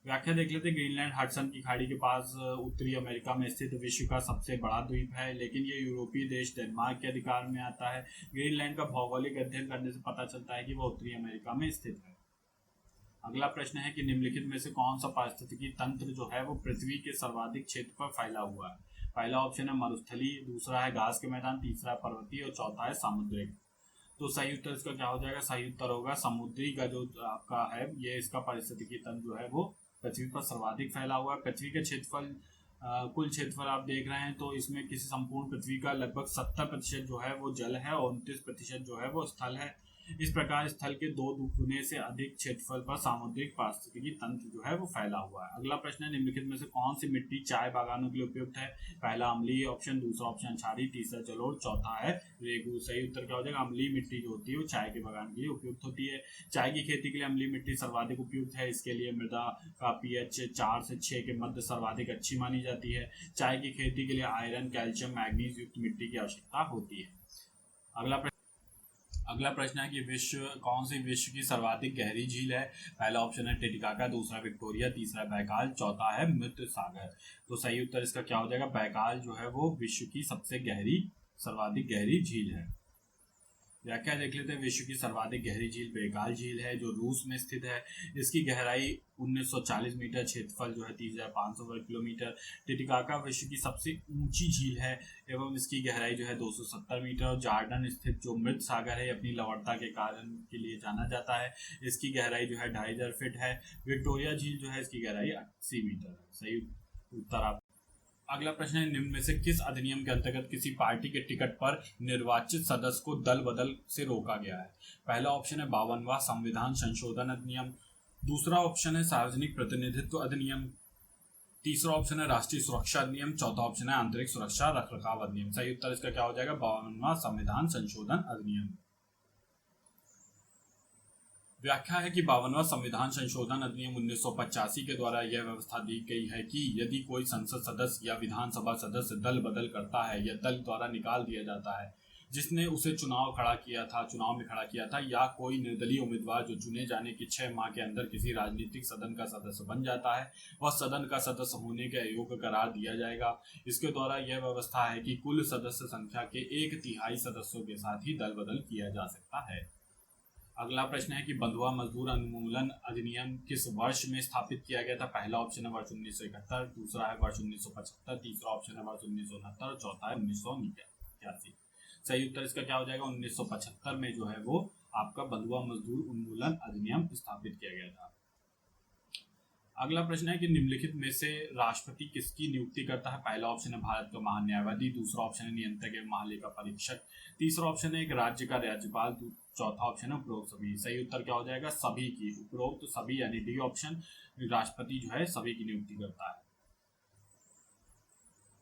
व्याख्या देख लेते हैं। ग्रीनलैंड हडसन की खाड़ी के पास उत्तरी अमेरिका में स्थित विश्व का सबसे बड़ा द्वीप है, लेकिन ये यूरोपीय देश डेनमार्क के अधिकार में आता है। ग्रीनलैंड का भौगोलिक अध्ययन करने से पता चलता है कि वह उत्तरी अमेरिका में स्थित है। अगला प्रश्न है कि निम्नलिखित में से कौन सा पारिस्थितिकी तंत्र जो है वो पृथ्वी के सर्वाधिक क्षेत्र पर फैला हुआ है। पहला ऑप्शन है मरुस्थली, दूसरा है घास के मैदान, तीसरा है पर्वतीय और चौथा है सामुद्रिक। तो सही उत्तर इसका क्या हो जाएगा, सही उत्तर होगा समुद्री का जो आपका है ये इसका पारिस्थितिकी तंत्र जो है वो पृथ्वी पर सर्वाधिक फैला हुआ है। पृथ्वी के क्षेत्रफल कुल क्षेत्रफल आप देख रहे हैं तो इसमें किसी संपूर्ण पृथ्वी का लगभग 70% जो है वो जल है और 29% जो है वो स्थल है। इस प्रकार स्थल के 2 गुने से अधिक क्षेत्रफल पर सामुद्रिक पारिस्थितिकी तंत्र जो है वो फैला हुआ है। अगला प्रश्न है निम्नलिखित में से कौन सी मिट्टी चाय बागानों के लिए उपयुक्त है। पहला अम्लीय ऑप्शन, दूसरा ऑप्शन क्षारीय, तीसरा जलोढ़, चौथा है रेगू। सही उत्तर क्या हो जाएगा, अम्लीय मिट्टी जो होती है वो चाय के बागान के लिए उपयुक्त होती है। चाय की खेती के लिए अम्लीय मिट्टी सर्वाधिक उपयुक्त है। इसके लिए मृदा का पीएच 4 से 6 के मध्य सर्वाधिक अच्छी मानी जाती है। चाय की खेती के लिए आयरन, कैल्शियम, मैग्नीज युक्त मिट्टी की आवश्यकता होती है। अगला प्रश्न है कि कौन सी विश्व की सर्वाधिक गहरी झील है। पहला ऑप्शन है टिटिकाका, दूसरा विक्टोरिया, तीसरा बैकाल, चौथा है मृत सागर। तो सही उत्तर इसका क्या हो जाएगा, बैकाल जो है वो विश्व की सबसे सर्वाधिक गहरी झील है। व्याख्या देख लेते हैं। विश्व की सर्वाधिक गहरी झील बैकाल झील है जो रूस में स्थित है। इसकी गहराई 1940 मीटर, क्षेत्रफल जो है 30,500 वर्ग किलोमीटर। टिटिकाका विश्व की सबसे ऊंची झील है एवं इसकी गहराई जो है 270 मीटर। और जॉर्डन स्थित जो मृत सागर है अपनी लवणता के कारण के लिए जाना जाता है। इसकी गहराई जो है 2500 फीट है। विक्टोरिया झील जो है इसकी गहराई 80 मीटर है। सही उत्तर आप। अगला प्रश्न है, निम्न में से किस अधिनियम के अंतर्गत किसी पार्टी के टिकट पर निर्वाचित सदस्य को दल बदल से रोका गया है? पहला ऑप्शन है 52वां संविधान संशोधन अधिनियम। दूसरा ऑप्शन है सार्वजनिक प्रतिनिधित्व अधिनियम। तीसरा ऑप्शन है राष्ट्रीय सुरक्षा अधिनियम। चौथा ऑप्शन है आंतरिक सुरक्षा रखरखाव अधिनियम। सही उत्तर इसका क्या हो जाएगा? 52वां संविधान संशोधन अधिनियम। व्याख्या है कि 52वां संविधान संशोधन अधिनियम 1985 के द्वारा यह व्यवस्था दी गई है कि यदि कोई संसद सदस्य या विधानसभा सदस्य दल बदल करता है या दल द्वारा निकाल दिया जाता है जिसने उसे चुनाव में खड़ा किया था, या कोई निर्दलीय उम्मीदवार जो चुने जाने के 6 माह के अंदर किसी राजनीतिक सदन का सदस्य बन जाता है, वह सदन का सदस्य होने के अयोग्य करार दिया जाएगा। इसके द्वारा यह व्यवस्था है कि कुल सदस्य संख्या के 1/3 सदस्यों के साथ ही दल बदल किया जा सकता है। अगला प्रश्न है कि बंधुआ मजदूर उन्मूलन अधिनियम किस वर्ष में स्थापित किया गया था? पहला ऑप्शन है वर्ष 1971, दूसरा है वर्ष 1975, तीसरा ऑप्शन है वर्ष 1969 और चौथा है 1989। सही उत्तर इसका क्या हो जाएगा? 1975 में जो है वो आपका बंधुआ मजदूर उन्मूलन अधिनियम स्थापित किया गया था। अगला प्रश्न है कि निम्नलिखित में से राष्ट्रपति किसकी नियुक्ति करता है? पहला ऑप्शन है भारत का महान्यायवादी, दूसरा ऑप्शन है नियंत्रक एवं महालेखा परीक्षक, तीसरा ऑप्शन है एक राज्य का राज्यपाल, चौथा ऑप्शन है उपरोक्त सभी। सही उत्तर क्या हो जाएगा? सभी की। उपरोक्त सभी यानी डी ऑप्शन, राष्ट्रपति जो है सभी की नियुक्ति करता है।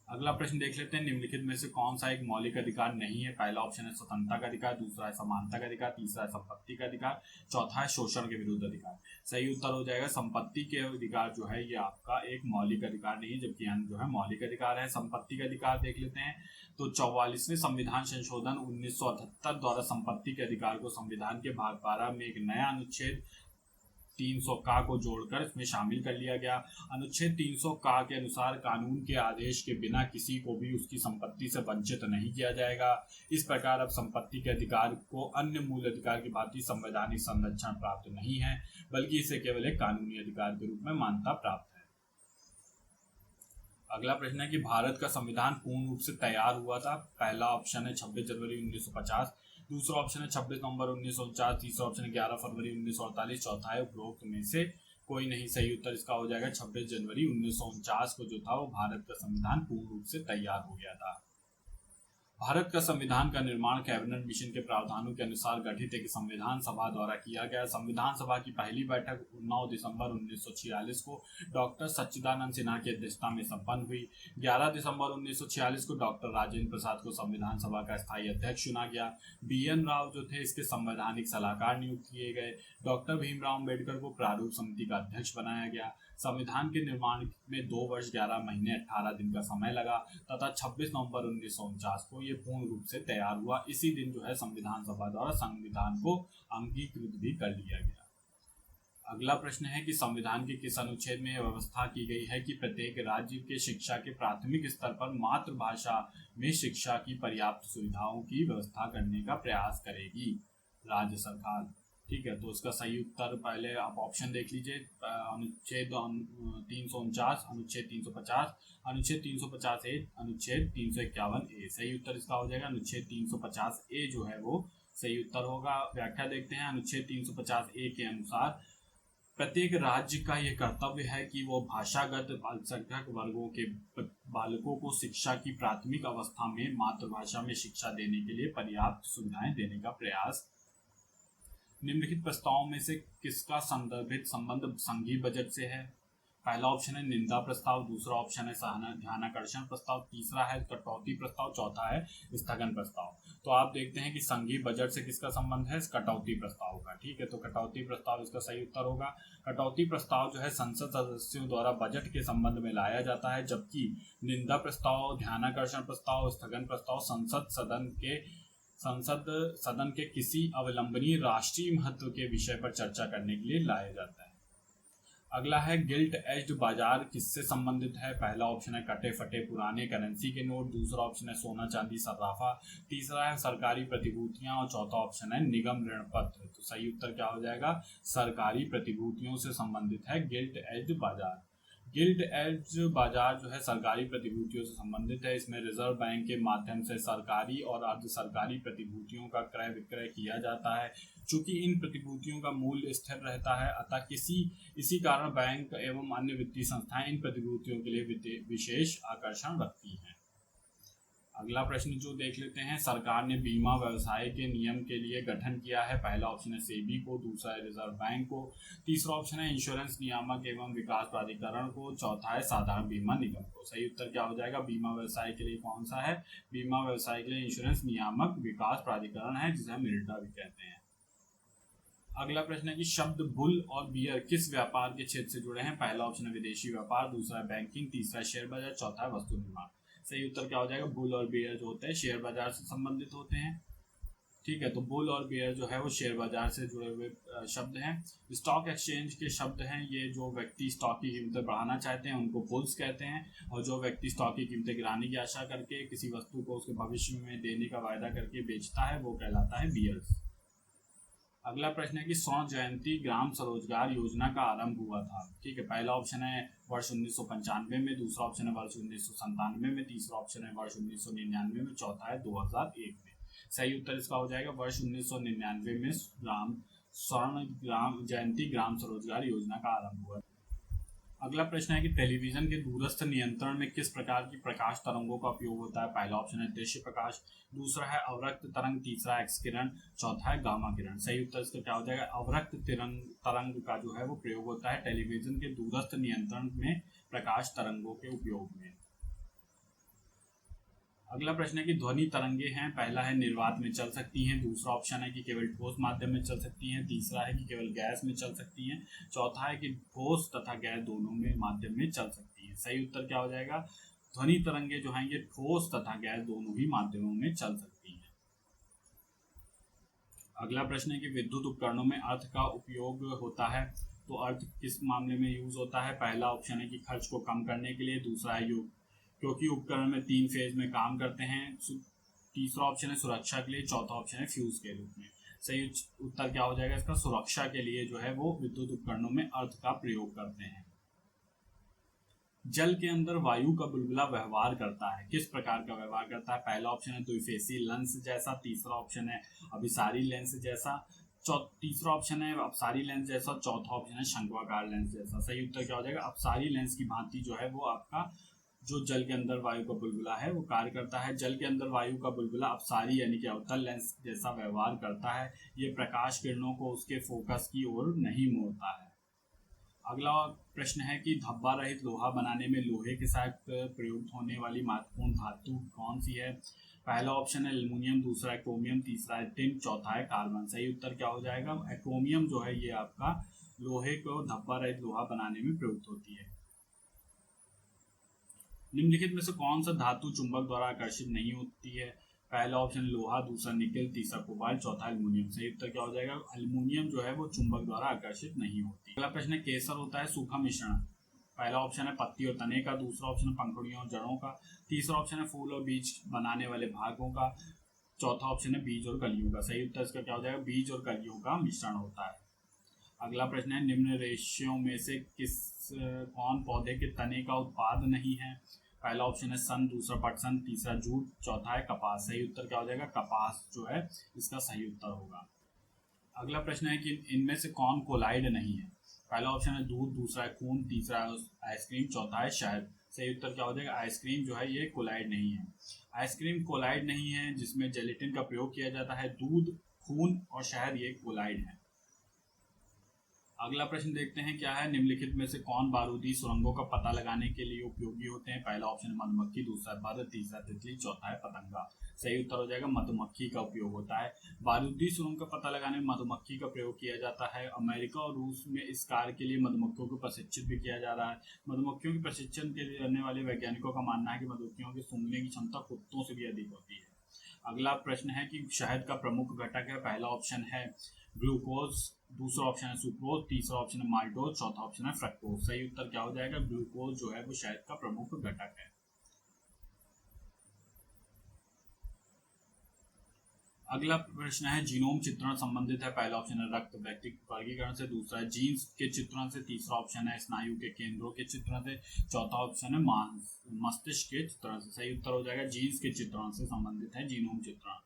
अगला प्रश्न देख लेते हैं, निम्नलिखित में से कौन सा एक मौलिक अधिकार नहीं है? पहला ऑप्शन है स्वतंत्रता का अधिकार, दूसरा है समानता का अधिकार, तीसरा है संपत्ति का अधिकार, चौथा है शोषण के विरुद्ध अधिकार। सही उत्तर हो जाएगा संपत्ति के अधिकार जो है ये आपका एक मौलिक अधिकार नहीं, जबकि यहाँ जो है मौलिक अधिकार है। संपत्ति का अधिकार देख लेते हैं तो 44वें संविधान संशोधन 1978 द्वारा संपत्ति के अधिकार को संविधान के भाग 12 में एक नया अनुच्छेद 300 का को जोड़कर इसमें शामिल कर लिया गया। अनुच्छेद 300 का के अनुसार कानून के आदेश के बिना किसी को भी उसकी संपत्ति से वंचित नहीं किया जाएगा। इस प्रकार अब संपत्ति के अधिकार को अन्य मूल अधिकार की भांति संवैधानिक संरक्षण प्राप्त नहीं है, बल्कि इसे केवल एक कानूनी अधिकार के रूप में मान्यता प्राप्त है। अगला प्रश्न है कि भारत का संविधान पूर्ण रूप से तैयार हुआ था? पहला ऑप्शन है 26 जनवरी 1950, दूसरा ऑप्शन है 26 नवंबर 1949, तीसरा ऑप्शन है 11 फरवरी 1948, चौथा है उपरोक्त में से कोई नहीं। सही उत्तर इसका हो जाएगा 26 जनवरी 1949 को जो था वो भारत का संविधान पूर्ण रूप से तैयार हो गया था। भारत का संविधान का निर्माण कैबिनेट मिशन के प्रावधानों के अनुसार गठित एक संविधान सभा द्वारा किया गया। संविधान सभा की पहली बैठक 9 दिसंबर 1946 को डॉक्टर सच्चिदानंद सिन्हा की अध्यक्षता में संपन्न हुई। 11 दिसंबर 1946 को डॉक्टर राजेंद्र प्रसाद को संविधान सभा का स्थायी अध्यक्ष चुना गया। BN राव जो थे इसके संवैधानिक सलाहकार नियुक्त किए गए। डॉक्टर भीमराव अम्बेडकर को प्रारूप समिति का अध्यक्ष बनाया गया। संविधान के निर्माण में 2 वर्ष 11 महीने 18 दिन का समय लगा तथा 26 नवंबर 1949 को ये पूर्ण रूप से तैयार हुआ। इसी दिन जो है संविधान सभा द्वारा संविधान को अंगीकृत भी कर लिया गया। अगला प्रश्न है कि संविधान के किस अनुच्छेद में यह व्यवस्था की गई है कि प्रत्येक राज्य के शिक्षा के प्राथमिक स्तर पर मातृभाषा में शिक्षा की पर्याप्त सुविधाओं की व्यवस्था करने का प्रयास करेगी राज्य सरकार? ठीक है, तो इसका सही उत्तर पहले आप ऑप्शन देख लीजिए। अनुच्छेद 349, अनुच्छेद 350, अनुच्छेद 350A, अनुच्छेद 351A। सही उत्तर इसका हो जाएगा अनुच्छेद 350A जो है वो सही उत्तर होगा। व्याख्या देखते हैं। अनुच्छेद 350A के अनुसार प्रत्येक राज्य का यह कर्तव्य है कि वो भाषागत अल्पसंख्यक वर्गों के बालकों को शिक्षा की प्राथमिक अवस्था में मातृभाषा में शिक्षा देने के लिए पर्याप्त सुविधाएं देने का प्रयास। निम्नलिखित प्रस्तावों में से किसका संदर्भित संबंध संघीय बजट से है? पहला ऑप्शन है निंदा प्रस्ताव, दूसरा ऑप्शन है ध्यानाकर्षण प्रस्ताव, तीसरा है कटौती प्रस्ताव, चौथा है स्थगन प्रस्ताव। तो आप देखते हैं कि संघीय बजट से किसका संबंध है? कटौती प्रस्ताव का। ठीक है, तो कटौती प्रस्ताव इसका सही उत्तर होगा। कटौती प्रस्ताव जो है संसद सदस्यों द्वारा बजट के संबंध में लाया जाता है, जबकि निंदा प्रस्ताव, ध्यानाकर्षण प्रस्ताव, स्थगन प्रस्ताव संसद सदन के किसी अवलंबनीय राष्ट्रीय महत्व के विषय पर चर्चा करने के लिए लाया जाता है। अगला है गिल्ट एज्ड बाजार किससे संबंधित है? पहला ऑप्शन है कटे फटे पुराने करेंसी के नोट, दूसरा ऑप्शन है सोना चांदी सर्राफा, तीसरा है सरकारी प्रतिभूतियां और चौथा ऑप्शन है निगम ऋण पत्र। तो सही उत्तर क्या हो जाएगा? सरकारी प्रतिभूतियों से संबंधित है गिल्ट एज्ड बाजार। गिल्ड एज बाजार जो है सरकारी प्रतिभूतियों से संबंधित है। इसमें रिजर्व बैंक के माध्यम से सरकारी और अर्ध सरकारी प्रतिभूतियों का क्रय विक्रय किया जाता है। चूंकि इन प्रतिभूतियों का मूल्य स्थिर रहता है, अतः इसी कारण बैंक एवं अन्य वित्तीय संस्थाएं इन प्रतिभूतियों के लिए विशेष आकर्षण रखती हैं। अगला प्रश्न जो देख लेते हैं, सरकार ने बीमा व्यवसाय के नियम के लिए गठन किया है। पहला ऑप्शन है सेबी को, दूसरा है रिजर्व बैंक को, तीसरा ऑप्शन है इंश्योरेंस नियामक एवं विकास प्राधिकरण को, चौथा है साधारण बीमा निगम को। सही उत्तर क्या हो जाएगा? बीमा व्यवसाय के लिए कौन सा है? बीमा व्यवसाय के लिए इंश्योरेंस नियामक विकास प्राधिकरण है, जिसे हम इल्डा भी कहते हैं। अगला प्रश्न है कि शब्द बुल और बियर किस व्यापार के क्षेत्र से जुड़े हैं? पहला ऑप्शन है विदेशी व्यापार, दूसरा है बैंकिंग, तीसरा है शेयर बाजार, चौथा है वस्तु निर्माण। सही उत्तर क्या हो जाएगा? बुल और बियर जो होते हैं शेयर बाजार से संबंधित होते हैं। ठीक है, तो बुल और बियर जो है वो शेयर बाजार से जुड़े हुए शब्द हैं। स्टॉक एक्सचेंज के शब्द हैं। ये जो व्यक्ति स्टॉक की कीमतें बढ़ाना चाहते हैं उनको बुल्स कहते हैं, और जो व्यक्ति स्टॉक की कीमतें गिराने की आशा करके किसी वस्तु को उसके भविष्य में देने का वायदा करके बेचता है वो कहलाता है बियर्स। अगला प्रश्न है कि स्वर्ण जयंती ग्राम स्वरोजगार योजना का आरंभ हुआ था। ठीक है, पहला ऑप्शन है वर्ष 1995 में, दूसरा ऑप्शन है वर्ष 1997 में, तीसरा ऑप्शन है वर्ष 1999 में, चौथा है 2001 में। सही उत्तर इसका हो जाएगा वर्ष 1999 में स्वर्ण ग्राम जयंती ग्राम स्वरोजगार योजना का आरंभ हुआ। अगला प्रश्न है कि टेलीविजन के दूरस्थ नियंत्रण में किस प्रकार की प्रकाश तरंगों का उपयोग होता है? पहला ऑप्शन है दृश्य प्रकाश, दूसरा है अवरक्त तरंग, तीसरा एक्स किरण, चौथा है गामा किरण। सही उत्तर इसका क्या हो जाएगा? अवरक्त तरंग का जो है वो प्रयोग होता है टेलीविजन के दूरस्थ नियंत्रण में प्रकाश तरंगों के उपयोग में। अगला प्रश्न है कि ध्वनि तरंगे हैं। पहला है निर्वात में चल सकती हैं, दूसरा ऑप्शन है कि केवल ठोस माध्यम में चल सकती हैं, तीसरा है कि केवल गैस में चल सकती हैं, चौथा है कि ठोस तथा गैस दोनों में माध्यम में चल सकती हैं। सही उत्तर क्या हो जाएगा? ध्वनि तरंगे जो हैं ये ठोस तथा गैस दोनों ही माध्यमों में चल सकती हैं। अगला प्रश्न है कि विद्युत उपकरणों में अर्थ का उपयोग होता है, तो अर्थ किस मामले में यूज होता है? पहला ऑप्शन है कि खर्च को कम करने के लिए, दूसरा है योग क्योंकि उपकरण में 3 फेज में काम करते हैं, तीसरा ऑप्शन है सुरक्षा के लिए, चौथा ऑप्शन है फ्यूज के रूप में। सही उत्तर क्या हो जाएगा इसका? सुरक्षा के लिए जो है वो विद्युत उपकरणों में अर्थ का प्रयोग करते हैं। जल के अंदर वायु का बुलबुला व्यवहार करता है, किस प्रकार का व्यवहार करता है? पहला ऑप्शन है द्विफेसी लेंस जैसा, तीसरा ऑप्शन है अभिसारी लेंस जैसा, तीसरा ऑप्शन है अपसारी लेंस जैसा, चौथा ऑप्शन है शंक्वाकार लेंस जैसा। सही उत्तर क्या हो जाएगा? अपसारी लेंस की भांति जो है वो आपका जो जल के अंदर वायु का बुलबुला है वो कार्य करता है। जल के अंदर वायु का बुलबुला अपसारी यानी कि अवतल लेंस जैसा व्यवहार करता है। ये प्रकाश किरणों को उसके फोकस की ओर नहीं मोड़ता है। अगला प्रश्न है कि धब्बा रहित लोहा बनाने में लोहे के साथ प्रयुक्त होने वाली महत्वपूर्ण धातु कौन सी है? पहला ऑप्शन है एल्युमिनियम, दूसरा है क्रोमियम, तीसरा है टिन, चौथा है कार्बन। सही उत्तर क्या हो जाएगा? क्रोमियम जो है ये आपका लोहे को धब्बा रहित लोहा बनाने में प्रयुक्त होती है। निम्नलिखित में से कौन सा धातु चुंबक द्वारा आकर्षित नहीं होती है? पहला ऑप्शन लोहा, दूसरा निकेल, तीसरा कोबाल्ट, चौथा एल्युमिनियम। सही उत्तर क्या हो जाएगा? एल्युमिनियम जो है वो चुंबक द्वारा आकर्षित नहीं होती। अगला प्रश्न है केसर होता है सूखा मिश्रण। पहला ऑप्शन है पत्ती और तने का, दूसरा ऑप्शन है पंखुड़ियों और जड़ों का, तीसरा ऑप्शन है फूल और बीज बनाने वाले भागों का, चौथा ऑप्शन है बीज और कलियों का। सही उत्तर इसका क्या हो जाएगा? बीज और कलियों का मिश्रण होता है। अगला प्रश्न है निम्न रेशियों में से कौन पौधे के तने का उत्पाद नहीं है? पहला ऑप्शन है सन, दूसरा पटसन, तीसरा जूट, चौथा है कपास। सही उत्तर क्या हो जाएगा? कपास जो है इसका सही उत्तर होगा। अगला प्रश्न है कि इनमें से कौन कोलाइड नहीं है? पहला ऑप्शन है दूध, दूसरा है खून, तीसरा है आइसक्रीम, चौथा है शहद। सही उत्तर क्या हो जाएगा? आइसक्रीम जो है ये कोलाइड नहीं है। आइसक्रीम कोलाइड नहीं है जिसमें जेलेटिन का प्रयोग किया जाता है। दूध, खून और शहद ये कोलाइड है। अगला प्रश्न देखते हैं क्या है? निम्नलिखित में से कौन बारूदी सुरंगों का पता लगाने के लिए उपयोगी होते हैं? पहला ऑप्शन है मधुमक्खी, दूसरा बर्ड, तीसरा तितली, चौथा है पतंगा। सही उत्तर हो जाएगा मधुमक्खी का उपयोग होता है। बारूदी सुरंग का पता लगाने में मधुमक्खी का प्रयोग किया जाता है। अमेरिका और रूस में इस कार्य के लिए मधुमक्खियों को प्रशिक्षित भी किया जा रहा है। मधुमक्खियों के प्रशिक्षण के लिए करने वाले वैज्ञानिकों का मानना है कि मधुमक्खियों की सूंघने की क्षमता कुत्तों से भी अधिक होती है। अगला प्रश्न है कि शहद का प्रमुख घटक है। पहला ऑप्शन है ग्लूकोज, दूसरा ऑप्शन है सुक्रोज, तीसरा ऑप्शन है माल्टोज, चौथा ऑप्शन है फ्रक्टोज। सही उत्तर क्या हो जाएगा? ग्लूकोज जो है वो शहद का प्रमुख घटक है। अगला प्रश्न है जीनोम चित्रण संबंधित है। पहला ऑप्शन है रक्त व्यक्तिगत वर्गीकरण से, दूसरा है जीन्स के चित्रण से, तीसरा ऑप्शन है स्नायु के केंद्रों के चित्रण से, चौथा ऑप्शन है मस्तिष्क के चित्रण से। सही उत्तर हो जाएगा जीन्स के चित्रण से संबंधित है जीनोम चित्रण।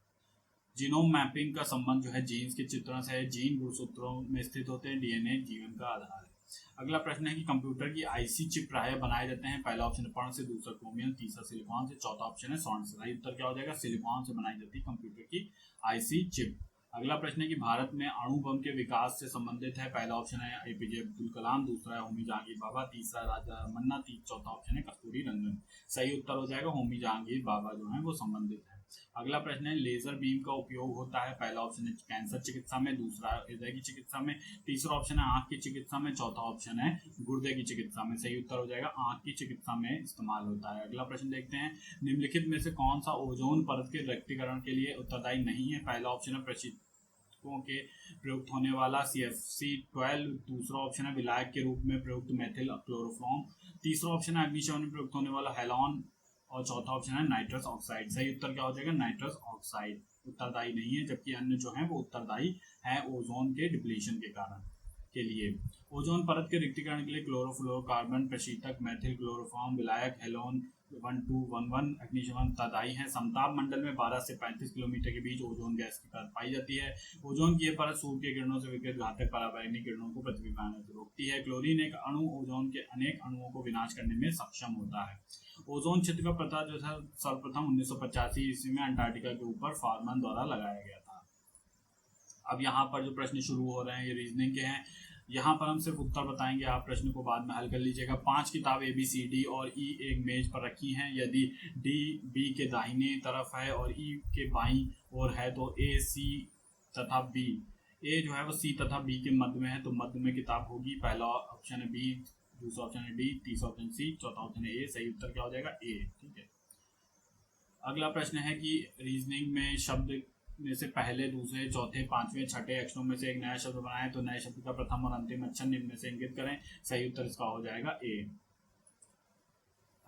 जीनोम मैपिंग का संबंध जो है जीन्स के चित्रण से है। जीन गुणसूत्रों में स्थित होते हैं, डीएनए जीवन का आधार है। अगला प्रश्न है कि कंप्यूटर की आईसी चिप प्राय बनाए जाते हैं। पहला ऑप्शन है पर्ण से, दूसरा क्रोमियम, तीसरा सिलिकॉन से, चौथा ऑप्शन है स्वर्ण से। सही उत्तर क्या हो जाएगा? सिलिकॉन से बनाई जाती है कंप्यूटर की आईसी चिप। अगला प्रश्न है कि भारत में अणु बम के विकास से संबंधित है। पहला ऑप्शन है एपीजे अब्दुल कलाम, दूसरा है होमी जहांगीर बाबा, तीसरा राजा मन्ना, चौथा ऑप्शन है कस्तूरी रंगन। सही उत्तर हो जाएगा होमी जहांगीर बाबा जो है वो संबंधित है। अगला प्रश्न है लेजर बीम का उपयोग होता है। पहला ऑप्शन है कैंसर चिकित्सा में, दूसरा हृदय की चिकित्सा में, तीसरा ऑप्शन है आंख की चिकित्सा में, चौथा ऑप्शन है गुर्दे की चिकित्सा में। सही उत्तर हो जाएगा आंख की चिकित्सा में इस्तेमाल होता है। अगला प्रश्न देखते हैं निम्नलिखित में से कौन सा ओजोन परत के रिक्तीकरण के लिए उत्तरदायी नहीं है। पहला ऑप्शन है प्रशीतकों के प्रयुक्त होने वाला CFC12, दूसरा ऑप्शन है विलायक के रूप में प्रयुक्त मेथिल क्लोरोफॉर्म, तीसरा ऑप्शन है अग्निशमन में प्रयुक्त होने वाला हेलॉन, और चौथा ऑप्शन है नाइट्रस ऑक्साइड। सही उत्तर क्या हो जाएगा? नाइट्रस ऑक्साइड उत्तरदायी नहीं है, जबकि अन्य जो है वो उत्तरदायी है ओजोन के डिप्लीशन के कारण के लिए। ओजोन परत के रिक्तीकरण के लिए क्लोरोफ्लोरोकार्बन, प्रशीतक, मेथिल क्लोरोफॉर्म, विलायक, हेलोन 1211 अग्निशमन उत्तरदायी है। समताप मंडल में 12 से 35 किलोमीटर के बीच ओजोन गैस की परत पाई जाती है। ओजोन की यह परत सूर्य के किरणों से विकिरित घातक पराबैंगनी किरणों को पृथ्वी पर आने से रोकती है। क्लोरीन एक अणु ओजोन के अनेक अणुओं को विनाश करने में सक्षम होता है। ओजोन क्षेत्र का पता जो था सर्वप्रथम 1985 ईस्वी में अंटार्कटिका के ऊपर फार्मन द्वारा लगाया गया था। अब यहाँ पर जो प्रश्न शुरू हो रहे हैं ये रीजनिंग के हैं। यहाँ पर हम सिर्फ उत्तर बताएंगे, आप प्रश्न को बाद में हल कर लीजिएगा। 5 किताब ABCD और E एक मेज पर रखी हैं। यदि D B के दाहिने तरफ है और E के बाईं ओर है तो A C तथा B, A जो है वो C तथा B के मध्य में है तो मध्य में किताब होगी। पहला ऑप्शन है B, दूसरा ऑप्शन है D, तीसरा ऑप्शन C, चौथा ऑप्शन है A। सही उत्तर क्या हो जाएगा? A। ठीक है। अगला प्रश्न है कि रीजनिंग में शब्द में से पहले, दूसरे, चौथे, पांचवें, छठे अक्षरों में से एक नया शब्द बनाएं तो नए शब्द का प्रथम और अंतिम अक्षर निम्न में से इंगित करें। सही उत्तर इसका हो जाएगा A।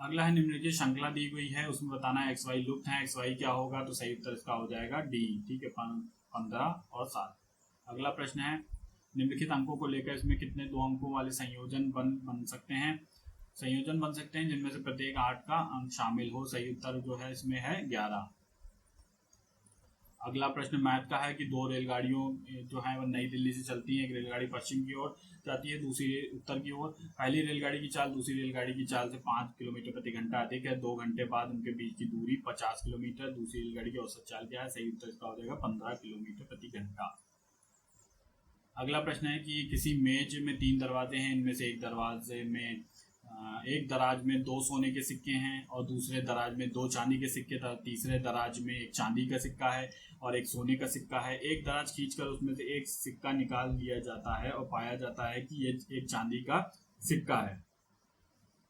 अगला है निम्नलिखित श्रृंखला दी गई है, उसमें बताना है XY लुप्त है, XY क्या होगा? तो सही उत्तर इसका हो जाएगा D। ठीक है, 15 और 7। अगला प्रश्न है निम्नलिखित अंकों को लेकर इसमें कितने 2 अंकों वाले संयोजन बन सकते हैं? संयोजन बन सकते हैं जिनमें से प्रत्येक 8 का अंक शामिल हो। सही उत्तर जो है इसमें है 11। अगला प्रश्न मैथ का है कि 2 रेलगाड़ियों जो है वो नई दिल्ली से चलती हैं। एक रेलगाड़ी पश्चिम की ओर जाती है, दूसरी उत्तर की ओर। पहली रेलगाड़ी की चाल दूसरी रेलगाड़ी की चाल से 5 किलोमीटर प्रति घंटा अधिक है। 2 घंटे बाद उनके बीच की दूरी 50 किलोमीटर। दूसरी रेलगाड़ी की औसत चाल क्या है? सही उत्तर इसका हो जाएगा 15 किलोमीटर प्रति घंटा। अगला प्रश्न है कि किसी मेज में 3 दरवाजे हैं, इनमें से एक दरवाजे में एक दराज में 2 सोने के सिक्के हैं और दूसरे दराज में 2 चांदी के सिक्के, तीसरे दराज में एक चांदी का सिक्का है और एक सोने का सिक्का है। एक दराज खींचकर उसमें से एक सिक्का निकाल लिया जाता है और पाया जाता है कि ये एक चांदी का सिक्का है।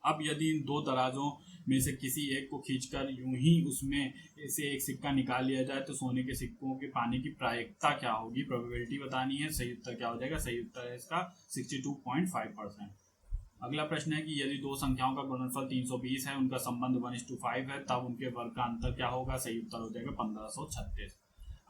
अब यदि इन 2 दराजों में से किसी एक को खींचकर यूं ही उसमें से एक सिक्का निकाल लिया जाए तो सोने के सिक्कों के पाने की प्रायिकता क्या होगी? प्रोबेबिलिटी बतानी है। सही उत्तर क्या हो जाएगा? सही उत्तर है इसका 62.5%। अगला प्रश्न है कि यदि 2 संख्याओं का गुणनफल 320 है, उनका संबंध 1:5 है, तब उनके वर्ग का अंतर क्या होगा? सही उत्तर हो जाएगा 1536।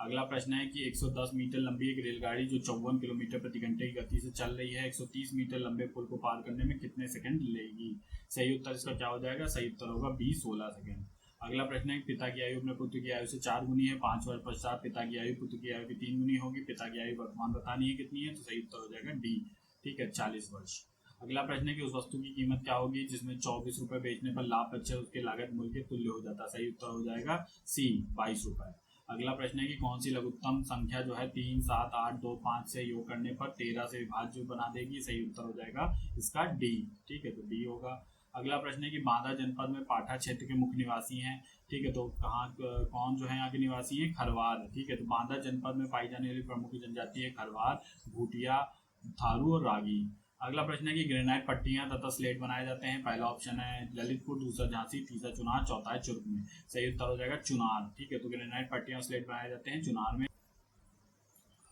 अगला प्रश्न है कि 110 मीटर लंबी एक रेलगाड़ी जो 54 किलोमीटर प्रति घंटे की गति से चल रही है 130 मीटर लंबे पुल को पार करने में कितने सेकंड लेगी? सही उत्तर इसका क्या हो जाएगा? सही उत्तर होगा 16 सेकंड। अगला प्रश्न है पिता की आयु अपने पुत्र की आयु से 4 गुनी है। 5 वर्ष पश्चात पिता की आयु पुत्र की आयु की 3 गुनी होगी। पिता की आयु वर्तमान बतानी है कितनी है? तो सही उत्तर हो जाएगा D। ठीक है, 40 वर्ष। अगला प्रश्न है कि उस वस्तु की कीमत क्या होगी जिसमें 24 रुपए बेचने पर लाभ बचे उसके लागत मूल्य के तुल्य हो जाता है? सही उत्तर हो जाएगा C, 22 रुपए। अगला प्रश्न है कि कौन सी लघुत्तम संख्या जो है 3, 7, 8, 2, 5 से योग करने पर 13 से विभाज्य बना देगी? सही उत्तर हो जाएगा इसका D। ठीक है, तो D होगा। अगला प्रश्न है कि बांदा जनपद में पाठा क्षेत्र के मुख्य निवासी हैं। ठीक है, तो कौन जो है यहाँ के निवासी हैं? खरवार। ठीक है, तो बांदा जनपद में पाई जाने वाली प्रमुख जनजाति है खरवार, भूटिया, थारू और रागी। अगला प्रश्न है कि ग्रेनाइट पट्टियां तथा स्लेट बनाए जाते हैं। पहला ऑप्शन है ललितपुर, दूसरा झांसी, तीसरा चुनार, चौथा है चुर्क में। सही उत्तर हो जाएगा चुनार। ठीक है, तो ग्रेनाइट पट्टियां स्लेट बनाए जाते हैं चुनार में।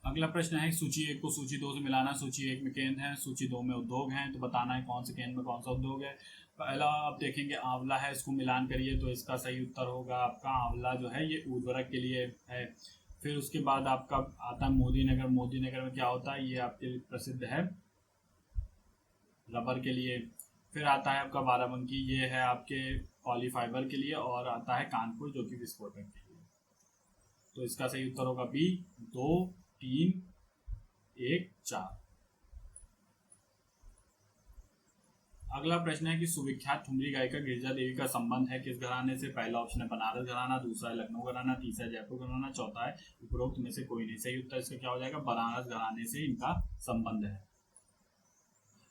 अगला प्रश्न है सूची 1 को सूची 2 से मिलाना। सूची 1 में केंद्र है, सूची 2 में उद्योग हैं, तो बताना है कौन से केंद्र में कौन सा उद्योग है। पहला आप देखेंगे आंवला है, इसको मिलान करिए तो इसका सही उत्तर होगा आपका आंवला जो है ये उर्वरक के लिए है। फिर उसके बाद आपका आता है मोदी नगर। मोदी नगर में क्या होता है, ये आपके लिए प्रसिद्ध है रबर के लिए। फिर आता है आपका बाराबंकी, ये है आपके पॉलीफाइबर के लिए। और आता है कानपुर जो कि विस्फोटक के लिए। तो इसका सही उत्तर होगा बी 2 3 1 4। अगला प्रश्न है कि सुविख्यात ठुमरी गायिका गिरिजा देवी का संबंध है किस घराने से। पहला ऑप्शन है बनारस घराना, दूसरा है लखनऊ घराना, तीसरा जयपुर घराना, चौथा है उपरोक्त में से कोई नहीं। सही उत्तर इसका क्या हो जाएगा, बनारस घराने से इनका संबंध है।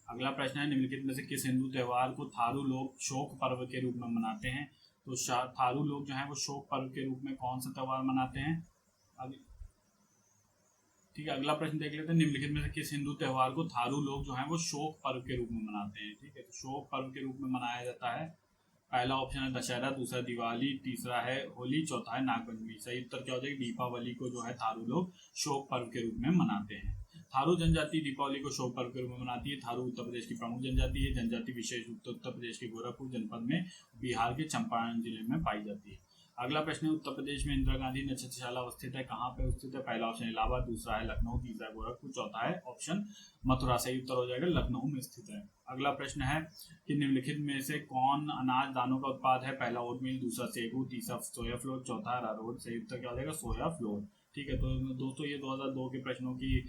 अगला प्रश्न है निम्नलिखित में से किस हिंदू त्योहार को थारू लोग शोक पर्व के रूप में मनाते हैं। तो थारू लोग जो है वो शोक पर्व के रूप में कौन सा त्योहार मनाते हैं। ठीक है, अगला प्रश्न देख लेते हैं निम्नलिखित में से किस हिंदू त्योहार को थारू लोग जो है वो शोक पर्व के रूप में मनाते हैं। ठीक है, तो शोक पर्व के रूप में मनाया जाता है। पहला ऑप्शन है दशहरा, दूसरा दिवाली, तीसरा है होली, चौथा है नागपंचमी। सही उत्तर क्या हो जाएगा, दीपावली को जो है थारू लोग शोक पर्व के रूप में मनाते हैं। थारू जनजाति दीपावली को शोक पर्व के रूप में मनाती है। थारू उत्तर प्रदेश की प्रमुख जनजाति है। जनजाति विशेष रूप से उत्तर प्रदेश के गोरखपुर जनपद में, बिहार के चंपारण जिले में पाई जाती है। अगला प्रश्न है उत्तर प्रदेश में इंदिरा गांधी नक्षत्रशाला अवस्थित है, कहाँ पे स्थित है। पहला ऑप्शन इलाहाबाद, दूसरा है लखनऊ, तीसरा है गोरखपुर, चौथा है ऑप्शन मथुरा। सही उत्तर हो जाएगा लखनऊ में स्थित है। अगला प्रश्न है कि निम्नलिखित में से कौन अनाज दानों का उत्पाद है। पहला ओटमील, दूसरा सेबू, तीसरा सोया फ्लोर, चौथा अरारोट। सही उत्तर क्या हो जाएगा, सोया फ्लोर। ठीक है, तो दोस्तों ये 2002 के प्रश्नों की